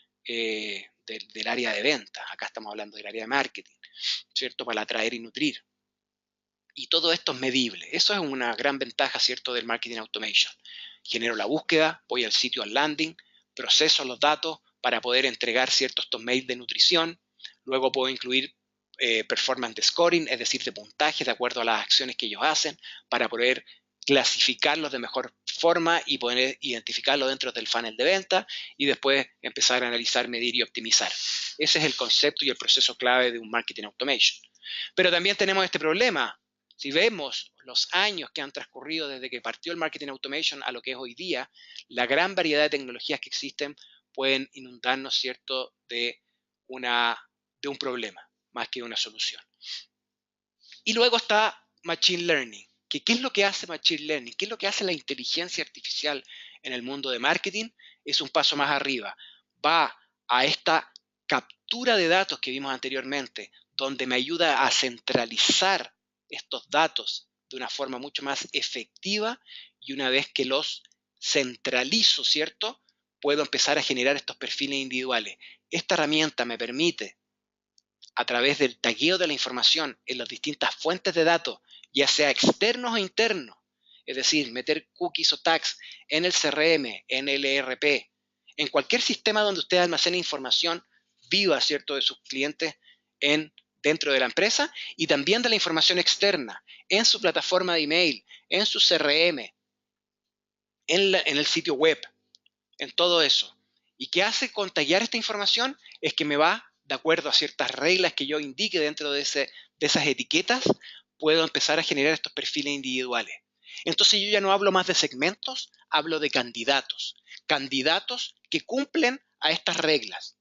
área de venta. Acá estamos hablando del área de marketing, ¿cierto?, para atraer y nutrir. Y todo esto es medible. Eso es una gran ventaja, ¿cierto?, del marketing automation. Genero la búsqueda, voy al sitio, al landing, proceso los datos para poder entregar, ¿cierto?, estos mails de nutrición. Luego puedo incluir performance de scoring, es decir, de puntaje de acuerdo a las acciones que ellos hacen, para poder clasificarlos de mejor forma y poder identificarlos dentro del funnel de venta y después empezar a analizar, medir y optimizar. Ese es el concepto y el proceso clave de un marketing automation. Pero también tenemos este problema. Si vemos los años que han transcurrido desde que partió el marketing automation a lo que es hoy día, la gran variedad de tecnologías que existen pueden inundarnos, ¿cierto?, de un problema más que de una solución. Y luego está Machine Learning. ¿Qué es lo que hace Machine Learning? ¿Qué es lo que hace la inteligencia artificial en el mundo de marketing? Es un paso más arriba. Va a esta captura de datos que vimos anteriormente, donde me ayuda a centralizar estos datos de una forma mucho más efectiva, y una vez que los centralizo, ¿cierto?, puedo empezar a generar estos perfiles individuales. Esta herramienta me permite, a través del tagueo de la información en las distintas fuentes de datos, ya sea externos o internos, es decir, meter cookies o tags en el CRM, en el ERP, en cualquier sistema donde usted almacene información viva, ¿cierto?, de sus clientes dentro de la empresa, y también de la información externa, en su plataforma de email, en su CRM, en el sitio web, en todo eso. ¿Y qué hace con taguear esta información? Es que me va, de acuerdo a ciertas reglas que yo indique dentro de esas etiquetas, puedo empezar a generar estos perfiles individuales. Entonces yo ya no hablo más de segmentos, hablo de candidatos. Candidatos que cumplen a estas reglas.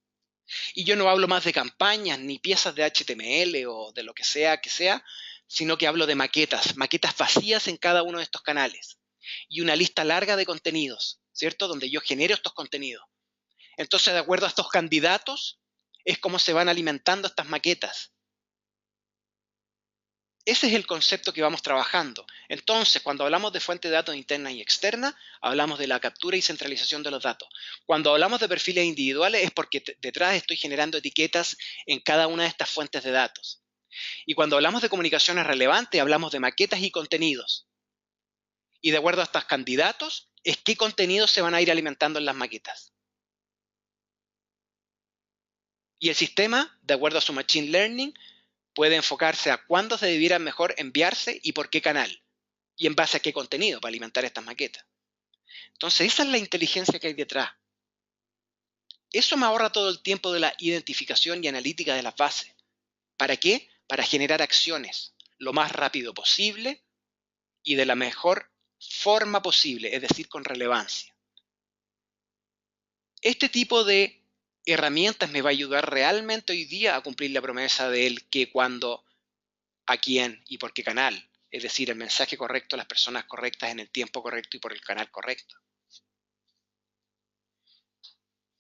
Y yo no hablo más de campañas ni piezas de HTML o de lo que sea, sino que hablo de maquetas vacías en cada uno de estos canales. Y una lista larga de contenidos, ¿cierto?, donde yo genero estos contenidos. Entonces, de acuerdo a estos candidatos, es como se van alimentando estas maquetas. ese es el concepto que vamos trabajando. Entonces, cuando hablamos de fuente de datos interna y externa, hablamos de la captura y centralización de los datos. Cuando hablamos de perfiles individuales es porque detrás estoy generando etiquetas en cada una de estas fuentes de datos. Y cuando hablamos de comunicaciones relevantes, hablamos de maquetas y contenidos. Y de acuerdo a estos candidatos, es qué contenidos se van a ir alimentando en las maquetas. Y el sistema, de acuerdo a su Machine Learning, puede enfocarse a cuándo se debiera mejor enviarse y por qué canal. Y en base a qué contenido para alimentar estas maquetas. Entonces, esa es la inteligencia que hay detrás. Eso me ahorra todo el tiempo de la identificación y analítica de las bases. ¿Para qué? Para generar acciones lo más rápido posible y de la mejor forma posible, es decir, con relevancia. Este tipo de herramientas me va a ayudar realmente hoy día a cumplir la promesa del qué, cuándo, a quién y por qué canal. Es decir, el mensaje correcto a las personas correctas en el tiempo correcto y por el canal correcto.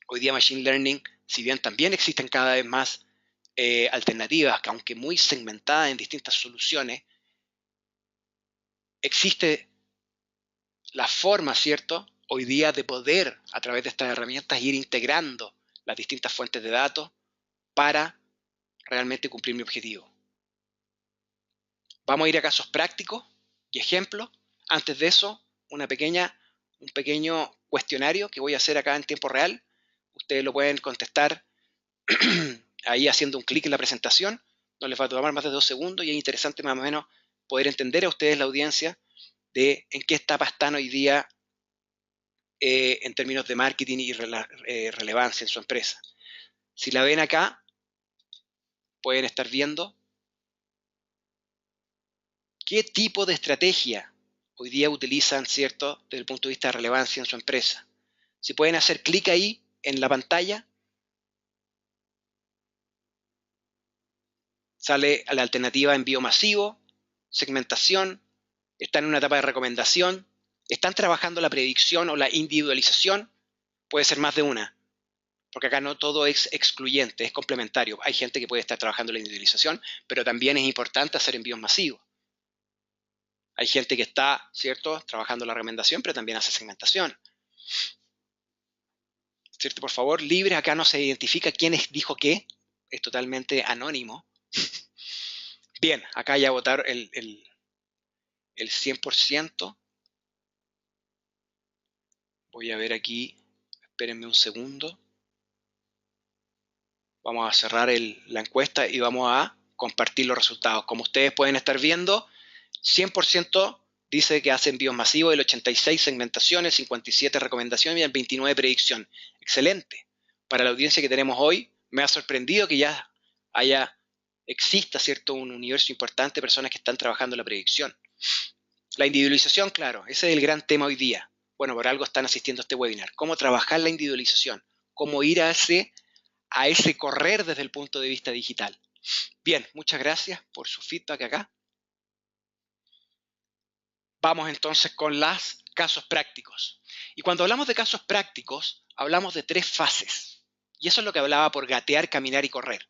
Hoy día Machine Learning, si bien también existen cada vez más alternativas, que aunque muy segmentadas en distintas soluciones, existe la forma, ¿cierto?, hoy día de poder, a través de estas herramientas, ir integrando las distintas fuentes de datos para realmente cumplir mi objetivo. Vamos a ir a casos prácticos y ejemplos. Antes de eso, un pequeño cuestionario que voy a hacer acá en tiempo real. Ustedes lo pueden contestar ahí haciendo un clic en la presentación. No les va a tomar más de 2 segundos y es interesante más o menos poder entender a ustedes, la audiencia, de en qué etapa están hoy día en términos de marketing y relevancia en su empresa. Si la ven acá, pueden estar viendo qué tipo de estrategia hoy día utilizan, ¿cierto?, desde el punto de vista de relevancia en su empresa. Si pueden hacer clic ahí en la pantalla, sale la alternativa envío masivo, segmentación, están en una etapa de recomendación, están trabajando la predicción o la individualización, puede ser más de una, porque acá no todo es excluyente, es complementario. Hay gente que puede estar trabajando la individualización, pero también es importante hacer envíos masivos. Hay gente que está, ¿cierto?, trabajando la recomendación, pero también hace segmentación. ¿Cierto? Por favor, libre, acá no se identifica quién dijo qué, es totalmente anónimo. Bien, acá ya votaron el 100%. Voy a ver aquí, espérenme un segundo. Vamos a cerrar la encuesta y vamos a compartir los resultados. Como ustedes pueden estar viendo, 100% dice que hace envíos masivos, el 86 segmentaciones, 57 recomendaciones y el 29 predicción. Excelente. Para la audiencia que tenemos hoy, me ha sorprendido que ya exista, ¿cierto?, un universo importante de personas que están trabajando en la predicción. La individualización, claro, ese es el gran tema hoy día. Bueno, por algo están asistiendo a este webinar. Cómo trabajar la individualización, cómo ir a ese correr desde el punto de vista digital. Bien, muchas gracias por su feedback acá. Vamos entonces con los casos prácticos. Y cuando hablamos de casos prácticos, hablamos de 3 fases. Y eso es lo que hablaba por gatear, caminar y correr.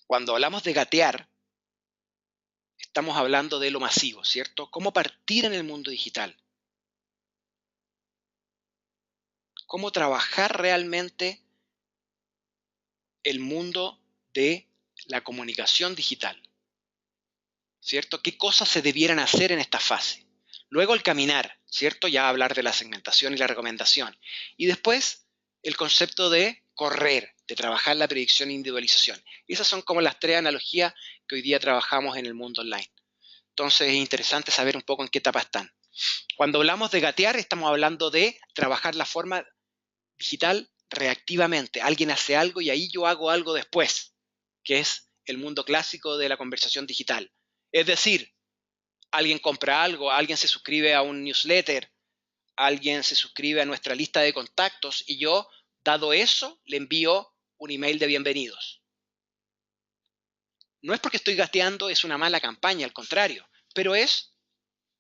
Cuando hablamos de gatear, estamos hablando de lo masivo, ¿cierto? Cómo partir en el mundo digital. Cómo trabajar realmente el mundo de la comunicación digital, ¿cierto? ¿Qué cosas se debieran hacer en esta fase? Luego el caminar, ¿cierto? Ya hablar de la segmentación y la recomendación. Y después el concepto de correr, de trabajar la predicción e individualización. Esas son como las 3 analogías que hoy día trabajamos en el mundo online. Entonces es interesante saber un poco en qué etapa están. Cuando hablamos de gatear, estamos hablando de trabajar la forma digital reactivamente. Alguien hace algo y ahí yo hago algo después, que es el mundo clásico de la conversación digital. Es decir, alguien compra algo, alguien se suscribe a un newsletter, alguien se suscribe a nuestra lista de contactos y yo, dado eso, le envío un email de bienvenidos. No es porque estoy gateando, es una mala campaña, al contrario, pero es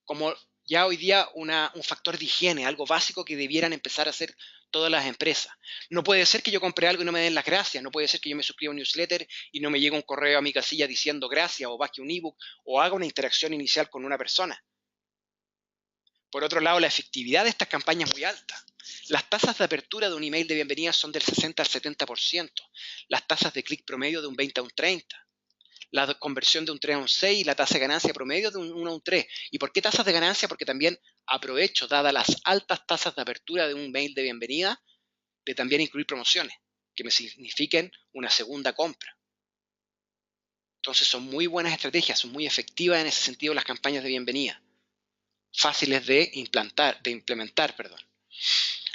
como ya hoy día un factor de higiene, algo básico que debieran empezar a hacer todas las empresas. No puede ser que yo compre algo y no me den las gracias, no puede ser que yo me suscriba a un newsletter y no me llegue un correo a mi casilla diciendo gracias, o baje un ebook, o haga una interacción inicial con una persona. Por otro lado, la efectividad de estas campañas es muy alta. Las tasas de apertura de un email de bienvenida son del 60 al 70%, las tasas de clic promedio de un 20 a un 30%. La conversión de un 3 a un 6 y la tasa de ganancia promedio de un 1 a un 3. ¿Y por qué tasas de ganancia? Porque también aprovecho, dadas las altas tasas de apertura de un mail de bienvenida, de también incluir promociones que me signifiquen una segunda compra. Entonces son muy buenas estrategias, son muy efectivas en ese sentido las campañas de bienvenida. Fáciles de implementar.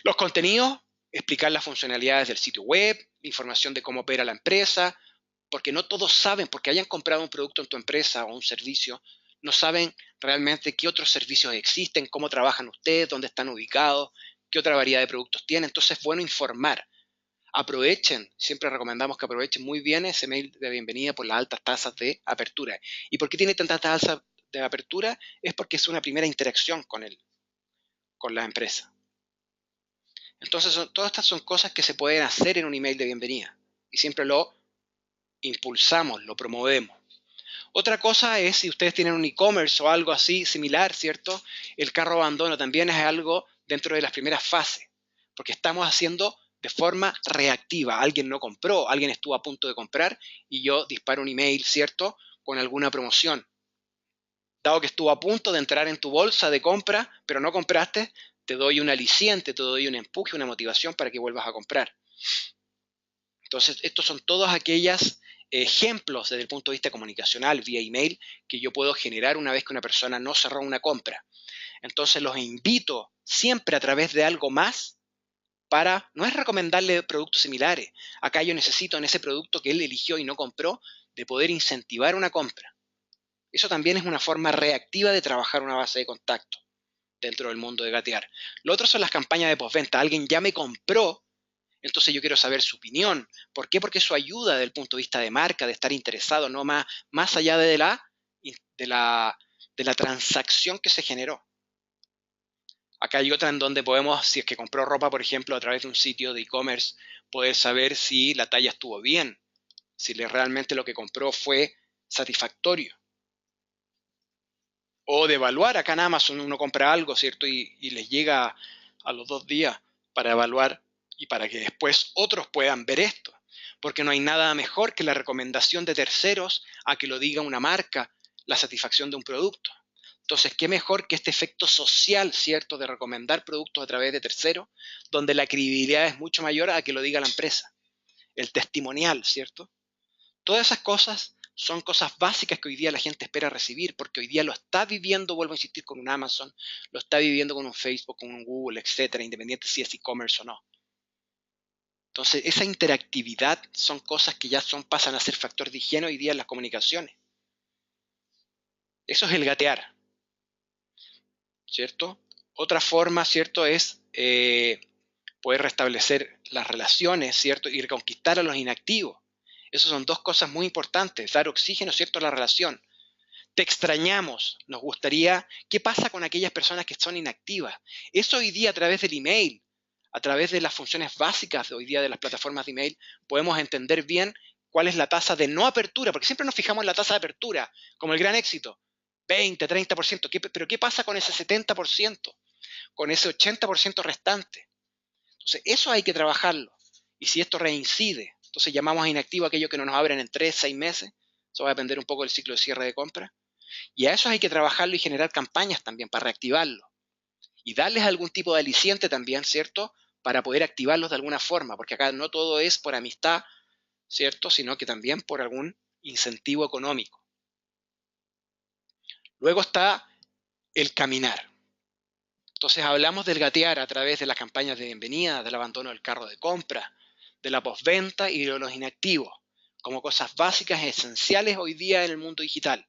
Los contenidos, explicar las funcionalidades del sitio web, información de cómo opera la empresa, porque no todos saben, porque hayan comprado un producto en tu empresa o un servicio, no saben realmente qué otros servicios existen, cómo trabajan ustedes, dónde están ubicados, qué otra variedad de productos tienen. Entonces es bueno informar. Aprovechen, siempre recomendamos que aprovechen muy bien ese mail de bienvenida por las altas tasas de apertura. ¿Y por qué tiene tantas tasas de apertura? Es porque es una primera interacción con la empresa. Entonces todas estas son cosas que se pueden hacer en un email de bienvenida y siempre lo impulsamos, lo promovemos. Otra cosa es si ustedes tienen un e-commerce o algo así similar, ¿cierto? El carro abandono también es algo dentro de las primeras fases, porque estamos haciendo de forma reactiva. Alguien no compró, alguien estuvo a punto de comprar y yo disparo un email, ¿cierto? Con alguna promoción. Dado que estuvo a punto de entrar en tu bolsa de compra, pero no compraste, te doy un aliciente, te doy un empuje, una motivación para que vuelvas a comprar. Entonces, estos son todos aquellos ejemplos desde el punto de vista comunicacional vía email que yo puedo generar una vez que una persona no cerró una compra. Entonces, los invito siempre a través de algo más para, no es recomendarle productos similares. Acá yo necesito en ese producto que él eligió y no compró, de poder incentivar una compra. Eso también es una forma reactiva de trabajar una base de contacto dentro del mundo de gatear. Lo otro son las campañas de postventa. Alguien ya me compró, entonces yo quiero saber su opinión. ¿Por qué? Porque eso ayuda desde el punto de vista de marca, de estar interesado, no más allá de la transacción que se generó. Acá hay otra en donde podemos, si es que compró ropa, por ejemplo, a través de un sitio de e-commerce, poder saber si la talla estuvo bien, si realmente lo que compró fue satisfactorio. O de evaluar, acá en Amazon uno compra algo, ¿cierto? Y les llega a los 2 días para evaluar y para que después otros puedan ver esto. Porque no hay nada mejor que la recomendación de terceros a que lo diga una marca, la satisfacción de un producto. Entonces, ¿qué mejor que este efecto social, ¿cierto?, de recomendar productos a través de terceros, donde la credibilidad es mucho mayor a que lo diga la empresa? El testimonial, ¿cierto? Todas esas cosas son cosas básicas que hoy día la gente espera recibir, porque hoy día lo está viviendo, vuelvo a insistir, con un Amazon, lo está viviendo con un Facebook, con un Google, etcétera, independiente si es e-commerce o no. Entonces, esa interactividad son cosas que ya pasan a ser factor de higiene hoy día en las comunicaciones. Eso es el gatear, ¿cierto? Otra forma, ¿cierto?, es poder restablecer las relaciones, ¿cierto?, y reconquistar a los inactivos. Esas son dos cosas muy importantes, dar oxígeno, ¿cierto?, a la relación. Te extrañamos, nos gustaría, ¿qué pasa con aquellas personas que son inactivas? Eso hoy día a través del email, a través de las funciones básicas de hoy día de las plataformas de email, podemos entender bien cuál es la tasa de no apertura, porque siempre nos fijamos en la tasa de apertura como el gran éxito, 20, 30%, pero ¿qué pasa con ese 70%? Con ese 80% restante. Entonces, eso hay que trabajarlo. Y si esto reincide, entonces llamamos a inactivo aquello que no nos abren en 3, 6 meses. Eso va a depender un poco del ciclo de cierre de compra. Y a eso hay que trabajarlo y generar campañas también para reactivarlo. Y darles algún tipo de aliciente también, ¿cierto?, para poder activarlos de alguna forma, porque acá no todo es por amistad, ¿cierto?, sino que también por algún incentivo económico. Luego está el caminar. Entonces hablamos del gatear a través de las campañas de bienvenida, del abandono del carro de compra, de la postventa y de los inactivos, como cosas básicas y esenciales hoy día en el mundo digital,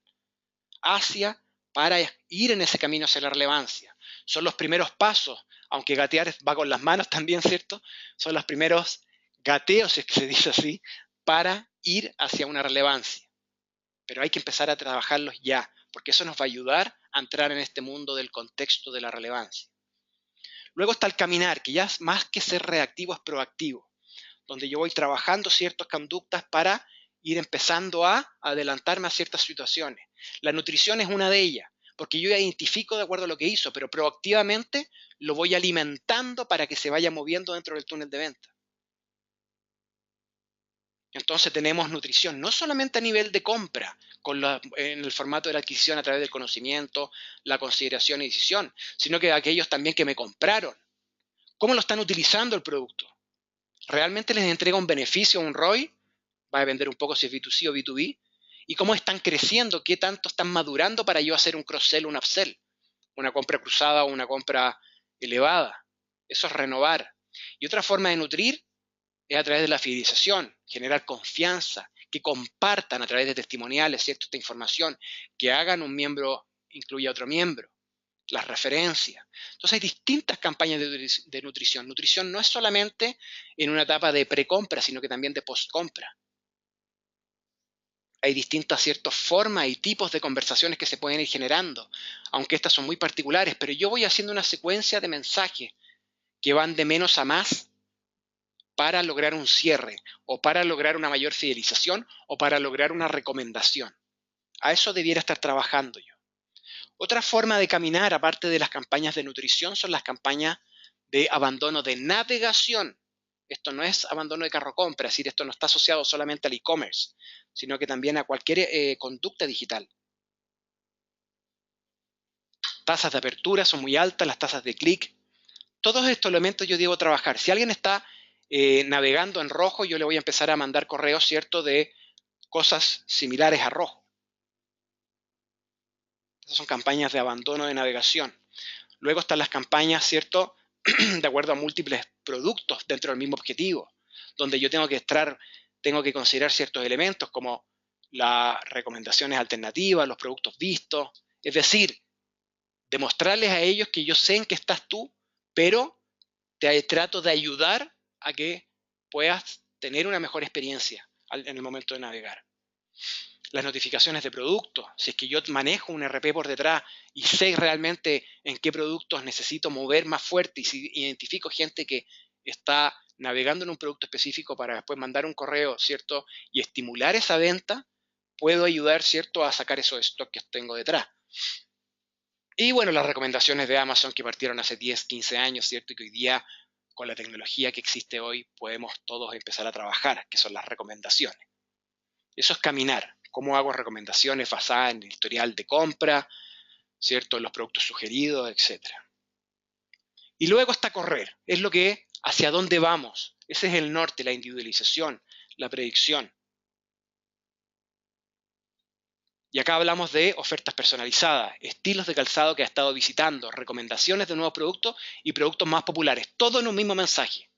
para ir en ese camino hacia la relevancia. Son los primeros pasos, aunque gatear va con las manos también, ¿cierto? Son los primeros gateos, si es que se dice así, para ir hacia una relevancia. Pero hay que empezar a trabajarlos ya, porque eso nos va a ayudar a entrar en este mundo del contexto de la relevancia. Luego está el caminar, que ya es más que ser reactivo, es proactivo, donde yo voy trabajando ciertas conductas para ir empezando a adelantarme a ciertas situaciones. La nutrición es una de ellas, porque yo ya identifico de acuerdo a lo que hizo, pero proactivamente lo voy alimentando para que se vaya moviendo dentro del túnel de venta. Entonces tenemos nutrición no solamente a nivel de compra, en el formato de la adquisición a través del conocimiento, la consideración y decisión, sino que aquellos también que me compraron. ¿Cómo lo están utilizando el producto? ¿Realmente les entrega un beneficio, un ROI? Va a depender un poco si es B2C o B2B. ¿Y cómo están creciendo? ¿Qué tanto están madurando para yo hacer un cross-sell, un upsell? Una compra cruzada o una compra elevada. Eso es renovar. Y otra forma de nutrir es a través de la fidelización, generar confianza, que compartan a través de testimoniales, ¿cierto? Esta información, que hagan un miembro, incluya a otro miembro, las referencias. Entonces hay distintas campañas de nutrición. Nutrición no es solamente en una etapa de precompra, sino que también de postcompra. Hay distintas ciertas formas y tipos de conversaciones que se pueden ir generando, aunque estas son muy particulares, pero yo voy haciendo una secuencia de mensajes que van de menos a más para lograr un cierre, o para lograr una mayor fidelización, o para lograr una recomendación. A eso debiera estar trabajando yo. Otra forma de caminar, aparte de las campañas de nutrición, son las campañas de abandono de navegación. Esto no es abandono de carro compra, es decir, esto no está asociado solamente al e-commerce, sino que también a cualquier conducta digital. Tasas de apertura son muy altas, las tasas de clic. Todos estos elementos yo debo trabajar. Si alguien está navegando en rojo, yo le voy a empezar a mandar correos, ¿cierto?, de cosas similares a rojo. Esas son campañas de abandono de navegación. Luego están las campañas, ¿cierto?, de acuerdo a múltiples productos dentro del mismo objetivo, donde yo tengo que considerar ciertos elementos como las recomendaciones alternativas, los productos vistos, es decir, demostrarles a ellos que yo sé en qué estás tú, pero te trato de ayudar a que puedas tener una mejor experiencia en el momento de navegar. Las notificaciones de productos, si es que yo manejo un RP por detrás y sé realmente en qué productos necesito mover más fuerte, y si identifico gente que está navegando en un producto específico para después mandar un correo, ¿cierto?, y estimular esa venta, puedo ayudar, ¿cierto?, a sacar esos stocks que tengo detrás. Y bueno, las recomendaciones de Amazon que partieron hace 10, 15 años, ¿cierto?, y que hoy día, con la tecnología que existe hoy, podemos todos empezar a trabajar, que son las recomendaciones. Eso es caminar. ¿Cómo hago recomendaciones basadas en el historial de compra, ¿cierto?, en los productos sugeridos, etcétera? Y luego está correr. Es lo que, hacia dónde vamos. Ese es el norte, la individualización, la predicción. Y acá hablamos de ofertas personalizadas, estilos de calzado que ha estado visitando, recomendaciones de nuevos productos y productos más populares. Todo en un mismo mensaje.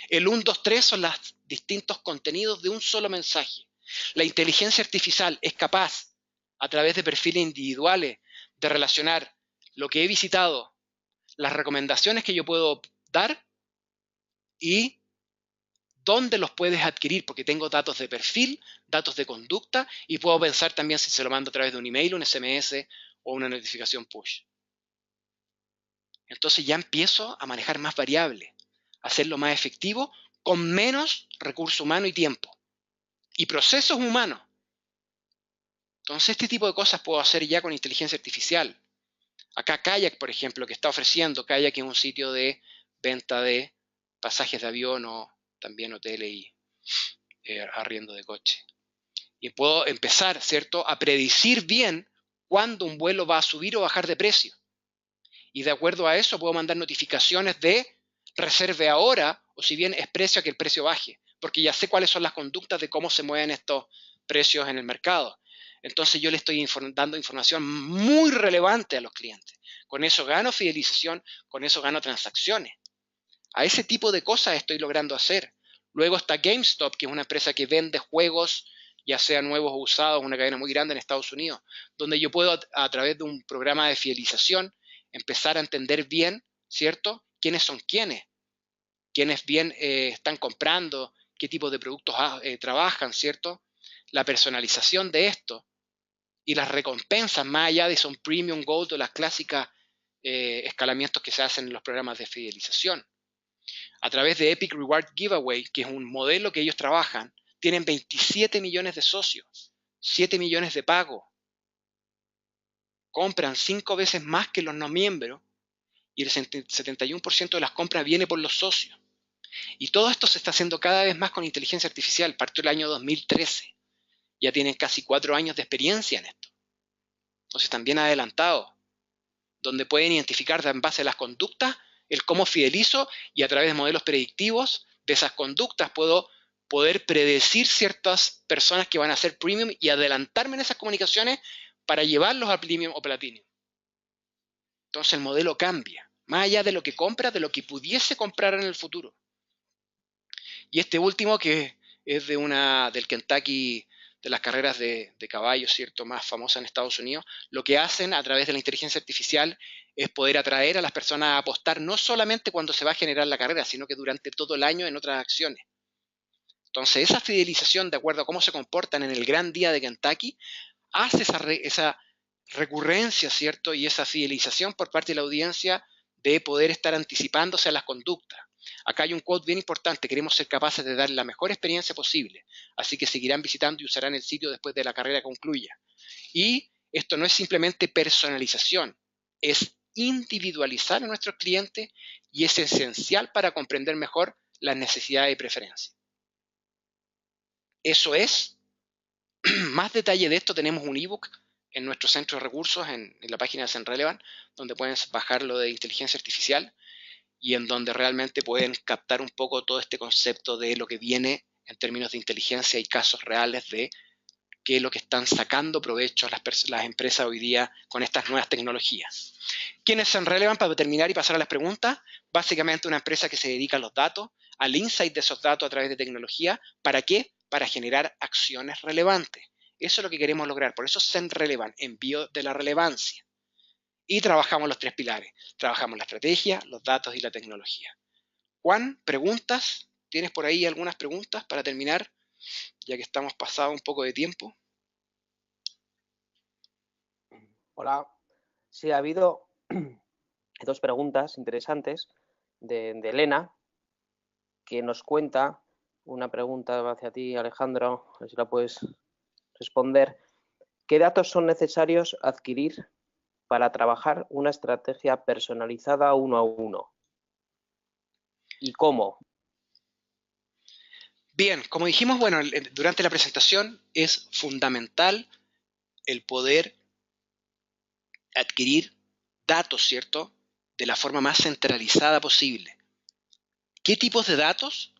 El 1, 2, 3 son los distintos contenidos de un solo mensaje. La inteligencia artificial es capaz, a través de perfiles individuales, de relacionar lo que he visitado, las recomendaciones que yo puedo dar y dónde los puedes adquirir, porque tengo datos de perfil, datos de conducta, y puedo pensar también si se lo mando a través de un email, un SMS o una notificación push. Entonces ya empiezo a manejar más variables, a hacerlo más efectivo con menos recurso humano y tiempo. Y procesos humanos. Entonces este tipo de cosas puedo hacer ya con inteligencia artificial. Acá Kayak, por ejemplo, que está ofreciendo, Kayak es un sitio de venta de pasajes de avión o también hoteles y arriendo de coche. Y puedo empezar, ¿cierto?, a predecir bien cuándo un vuelo va a subir o bajar de precio. Y de acuerdo a eso puedo mandar notificaciones de reserve ahora, o si bien es precio, a que el precio baje, porque ya sé cuáles son las conductas de cómo se mueven estos precios en el mercado. Entonces yo le estoy dando información muy relevante a los clientes. Con eso gano fidelización, con eso gano transacciones. A ese tipo de cosas estoy logrando hacer. Luego está GameStop, que es una empresa que vende juegos, ya sean nuevos o usados, una cadena muy grande en Estados Unidos, donde yo puedo, a través de un programa de fidelización, empezar a entender bien, ¿cierto?, quiénes son quiénes bien están comprando, qué tipo de productos trabajan, ¿cierto? La personalización de esto y las recompensas, más allá de son Premium Gold o las clásicas escalamientos que se hacen en los programas de fidelización. A través de Epic Reward Giveaway, que es un modelo que ellos trabajan, tienen 27 millones de socios, 7 millones de pagos, compran 5 veces más que los no miembros y el 71% de las compras viene por los socios. Y todo esto se está haciendo cada vez más con inteligencia artificial. Partió el año 2013. Ya tienen casi 4 años de experiencia en esto. Entonces están bien adelantados, donde pueden identificar en base a las conductas el cómo fidelizo y a través de modelos predictivos de esas conductas puedo poder predecir ciertas personas que van a ser premium y adelantarme en esas comunicaciones para llevarlos a premium o platinum. Entonces el modelo cambia, más allá de lo que compra, de lo que pudiese comprar en el futuro. Y este último, que es del Kentucky, de las carreras de caballos, ¿cierto?, más famosas en Estados Unidos, lo que hacen a través de la inteligencia artificial es poder atraer a las personas a apostar no solamente cuando se va a generar la carrera, sino que durante todo el año en otras acciones. Entonces, esa fidelización, de acuerdo a cómo se comportan en el gran día de Kentucky, hace esa recurrencia, ¿cierto?, y esa fidelización por parte de la audiencia de poder estar anticipándose a las conductas. Acá hay un quote bien importante: queremos ser capaces de dar la mejor experiencia posible, así que seguirán visitando y usarán el sitio después de la carrera concluya. Y esto no es simplemente personalización, es individualizar a nuestros clientes y es esencial para comprender mejor las necesidades y preferencias. Eso es. Más detalle de esto tenemos un ebook en nuestro centro de recursos, en la página de SendRelevant, donde pueden bajar lo de inteligencia artificial y en donde realmente pueden captar un poco todo este concepto de lo que viene en términos de inteligencia y casos reales de qué es lo que están sacando provecho las empresas hoy día con estas nuevas tecnologías. ¿Quién es SendRelevant? Para terminar y pasar a las preguntas, básicamente una empresa que se dedica a los datos, al insight de esos datos a través de tecnología. ¿Para qué? Para generar acciones relevantes. Eso es lo que queremos lograr. Por eso SendRelevant, envío de la relevancia. Y trabajamos los 3 pilares. Trabajamos la estrategia, los datos y la tecnología. Juan, ¿preguntas? ¿Tienes por ahí algunas preguntas para terminar? Ya que estamos pasado un poco de tiempo. Hola. Sí, ha habido 2 preguntas interesantes de Elena, que nos cuenta una pregunta hacia ti, Alejandro, a ver si la puedes responder. ¿Qué datos son necesarios adquirir para trabajar una estrategia personalizada 1 a 1? ¿Y cómo? Bien, como dijimos, bueno, durante la presentación es fundamental el poder adquirir datos, ¿cierto?, de la forma más centralizada posible. ¿Qué tipos de datos?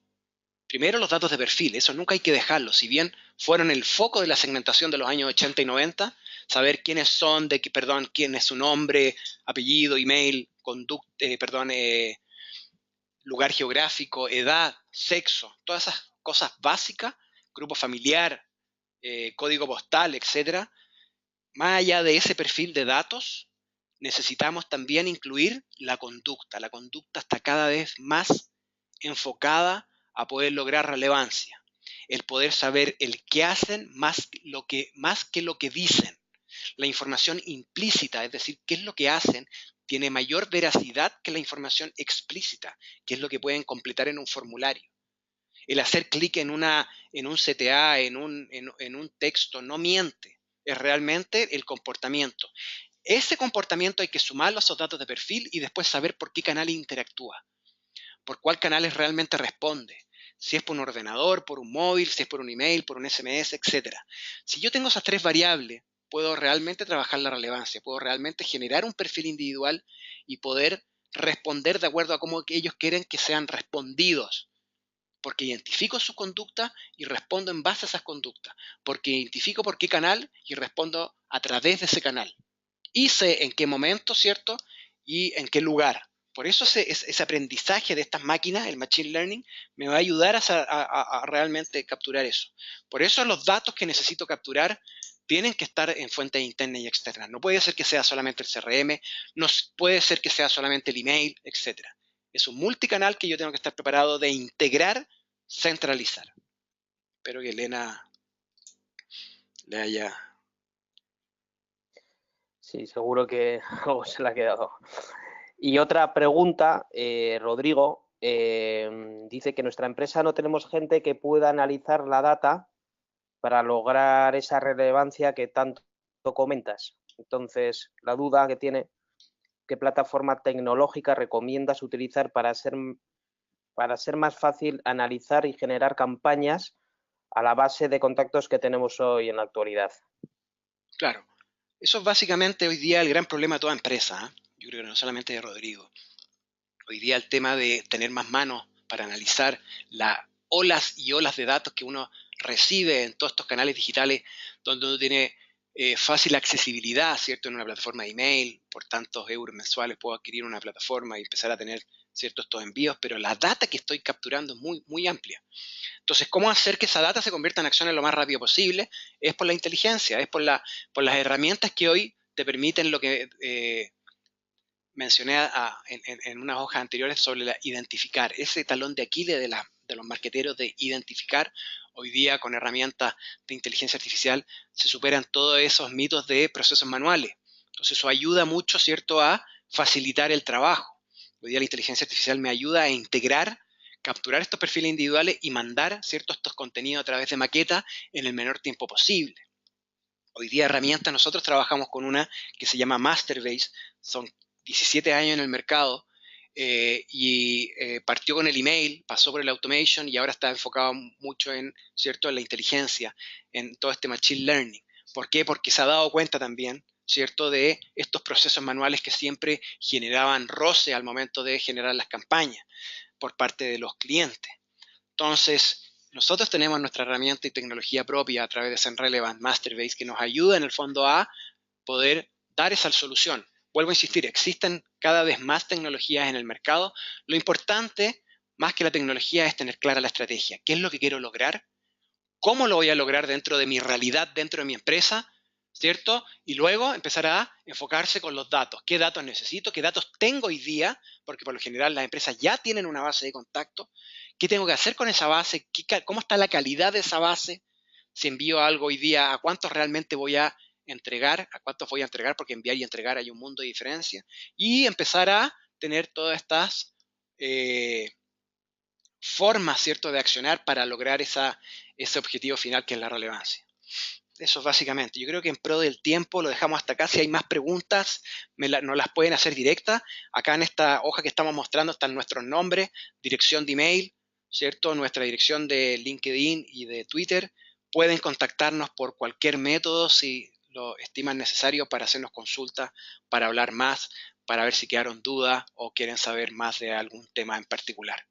Primero, los datos de perfil, eso nunca hay que dejarlo. Si bien fueron el foco de la segmentación de los años 80 y 90, saber quiénes son, quién es su nombre, apellido, email, lugar geográfico, edad, sexo, todas esas cosas básicas, grupo familiar, código postal, etc. Más allá de ese perfil de datos, necesitamos también incluir la conducta. La conducta está cada vez más enfocada a poder lograr relevancia. El poder saber el qué hacen más que lo que dicen. La información implícita, es decir, qué es lo que hacen, tiene mayor veracidad que la información explícita, que es lo que pueden completar en un formulario. El hacer clic en un CTA, en un texto, no miente, es realmente el comportamiento. Ese comportamiento hay que sumarlo a esos datos de perfil y después saber por qué canal interactúa, por cuál canal realmente responde. Si es por un ordenador, por un móvil, si es por un email, por un SMS, etc. Si yo tengo esas 3 variables, puedo realmente trabajar la relevancia, puedo realmente generar un perfil individual y poder responder de acuerdo a cómo ellos quieren que sean respondidos. Porque identifico su conducta y respondo en base a esas conductas. Porque identifico por qué canal y respondo a través de ese canal. Y sé en qué momento, ¿cierto? Y en qué lugar. Por eso ese aprendizaje de estas máquinas, el Machine Learning, me va a ayudar a realmente capturar eso. Por eso los datos que necesito capturar tienen que estar en fuentes internas y externas. No puede ser que sea solamente el CRM, no puede ser que sea solamente el email, etc. Es un multicanal que yo tengo que estar preparado de integrar, centralizar. Espero que Elena le haya... Sí, seguro que algo se le ha quedado. Y otra pregunta, Rodrigo, dice que en nuestra empresa no tenemos gente que pueda analizar la data para lograr esa relevancia que tanto comentas. Entonces, la duda que tiene, ¿qué plataforma tecnológica recomiendas utilizar para ser más fácil analizar y generar campañas a la base de contactos que tenemos hoy en la actualidad? Claro, eso es básicamente hoy día el gran problema de toda empresa, ¿eh? Yo creo que no solamente de Rodrigo. Hoy día el tema de tener más manos para analizar las olas y olas de datos que uno recibe en todos estos canales digitales, donde uno tiene fácil accesibilidad, ¿cierto? En una plataforma de email, por tantos euros mensuales puedo adquirir una plataforma y empezar a tener, ¿cierto?, estos envíos, pero la data que estoy capturando es muy, muy amplia. Entonces, ¿cómo hacer que esa data se convierta en acciones lo más rápido posible? Es por la inteligencia, es por las herramientas que hoy te permiten lo que mencioné en unas hojas anteriores sobre identificar, ese talón de Aquiles de los marqueteros de identificar. Hoy día con herramientas de inteligencia artificial se superan todos esos mitos de procesos manuales. Entonces eso ayuda mucho, ¿cierto?, a facilitar el trabajo. Hoy día la inteligencia artificial me ayuda a integrar, capturar estos perfiles individuales y mandar, ¿cierto?, estos contenidos a través de maqueta en el menor tiempo posible. Hoy día herramientas, nosotros trabajamos con una que se llama Masterbase, son 17 años en el mercado partió con el email, pasó por el automation y ahora está enfocado mucho en, ¿cierto?, en la inteligencia, en todo este machine learning. ¿Por qué? Porque se ha dado cuenta también, ¿cierto?, de estos procesos manuales que siempre generaban roce al momento de generar las campañas por parte de los clientes. Entonces, nosotros tenemos nuestra herramienta y tecnología propia a través de SendRelevant Masterbase que nos ayuda en el fondo a poder dar esa solución. Vuelvo a insistir, existen cada vez más tecnologías en el mercado. Lo importante, más que la tecnología, es tener clara la estrategia. ¿Qué es lo que quiero lograr? ¿Cómo lo voy a lograr dentro de mi realidad, dentro de mi empresa? ¿Cierto? Y luego empezar a enfocarse con los datos. ¿Qué datos necesito? ¿Qué datos tengo hoy día? Porque por lo general las empresas ya tienen una base de contacto. ¿Qué tengo que hacer con esa base? ¿Cómo está la calidad de esa base? Si envío algo hoy día, ¿a cuántos realmente voy a entregar? ¿A cuántos voy a entregar? Porque enviar y entregar hay un mundo de diferencia. Y empezar a tener todas estas formas, ¿cierto?, de accionar para lograr ese objetivo final que es la relevancia. Eso es básicamente. Yo creo que en pro del tiempo lo dejamos hasta acá. Si hay más preguntas, nos las pueden hacer directas. Acá en esta hoja que estamos mostrando están nuestros nombres, dirección de email, ¿cierto?, nuestra dirección de LinkedIn y de Twitter. Pueden contactarnos por cualquier método si lo estiman necesario para hacernos consultas, para hablar más, para ver si quedaron dudas o quieren saber más de algún tema en particular.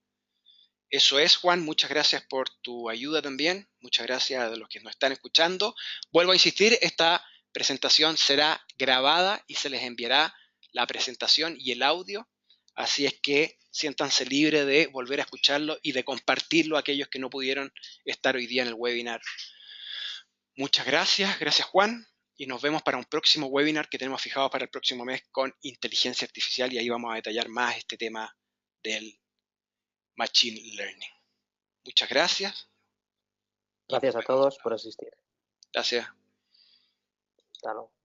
Eso es, Juan, muchas gracias por tu ayuda también, muchas gracias a los que nos están escuchando. Vuelvo a insistir, esta presentación será grabada y se les enviará la presentación y el audio, así es que siéntanse libres de volver a escucharlo y de compartirlo a aquellos que no pudieron estar hoy día en el webinar. Muchas gracias, gracias Juan, y nos vemos para un próximo webinar que tenemos fijado para el próximo mes con inteligencia artificial y ahí vamos a detallar más este tema del Machine Learning. Muchas gracias y nos Gracias a vemos. todos por asistir. Gracias. Hasta luego.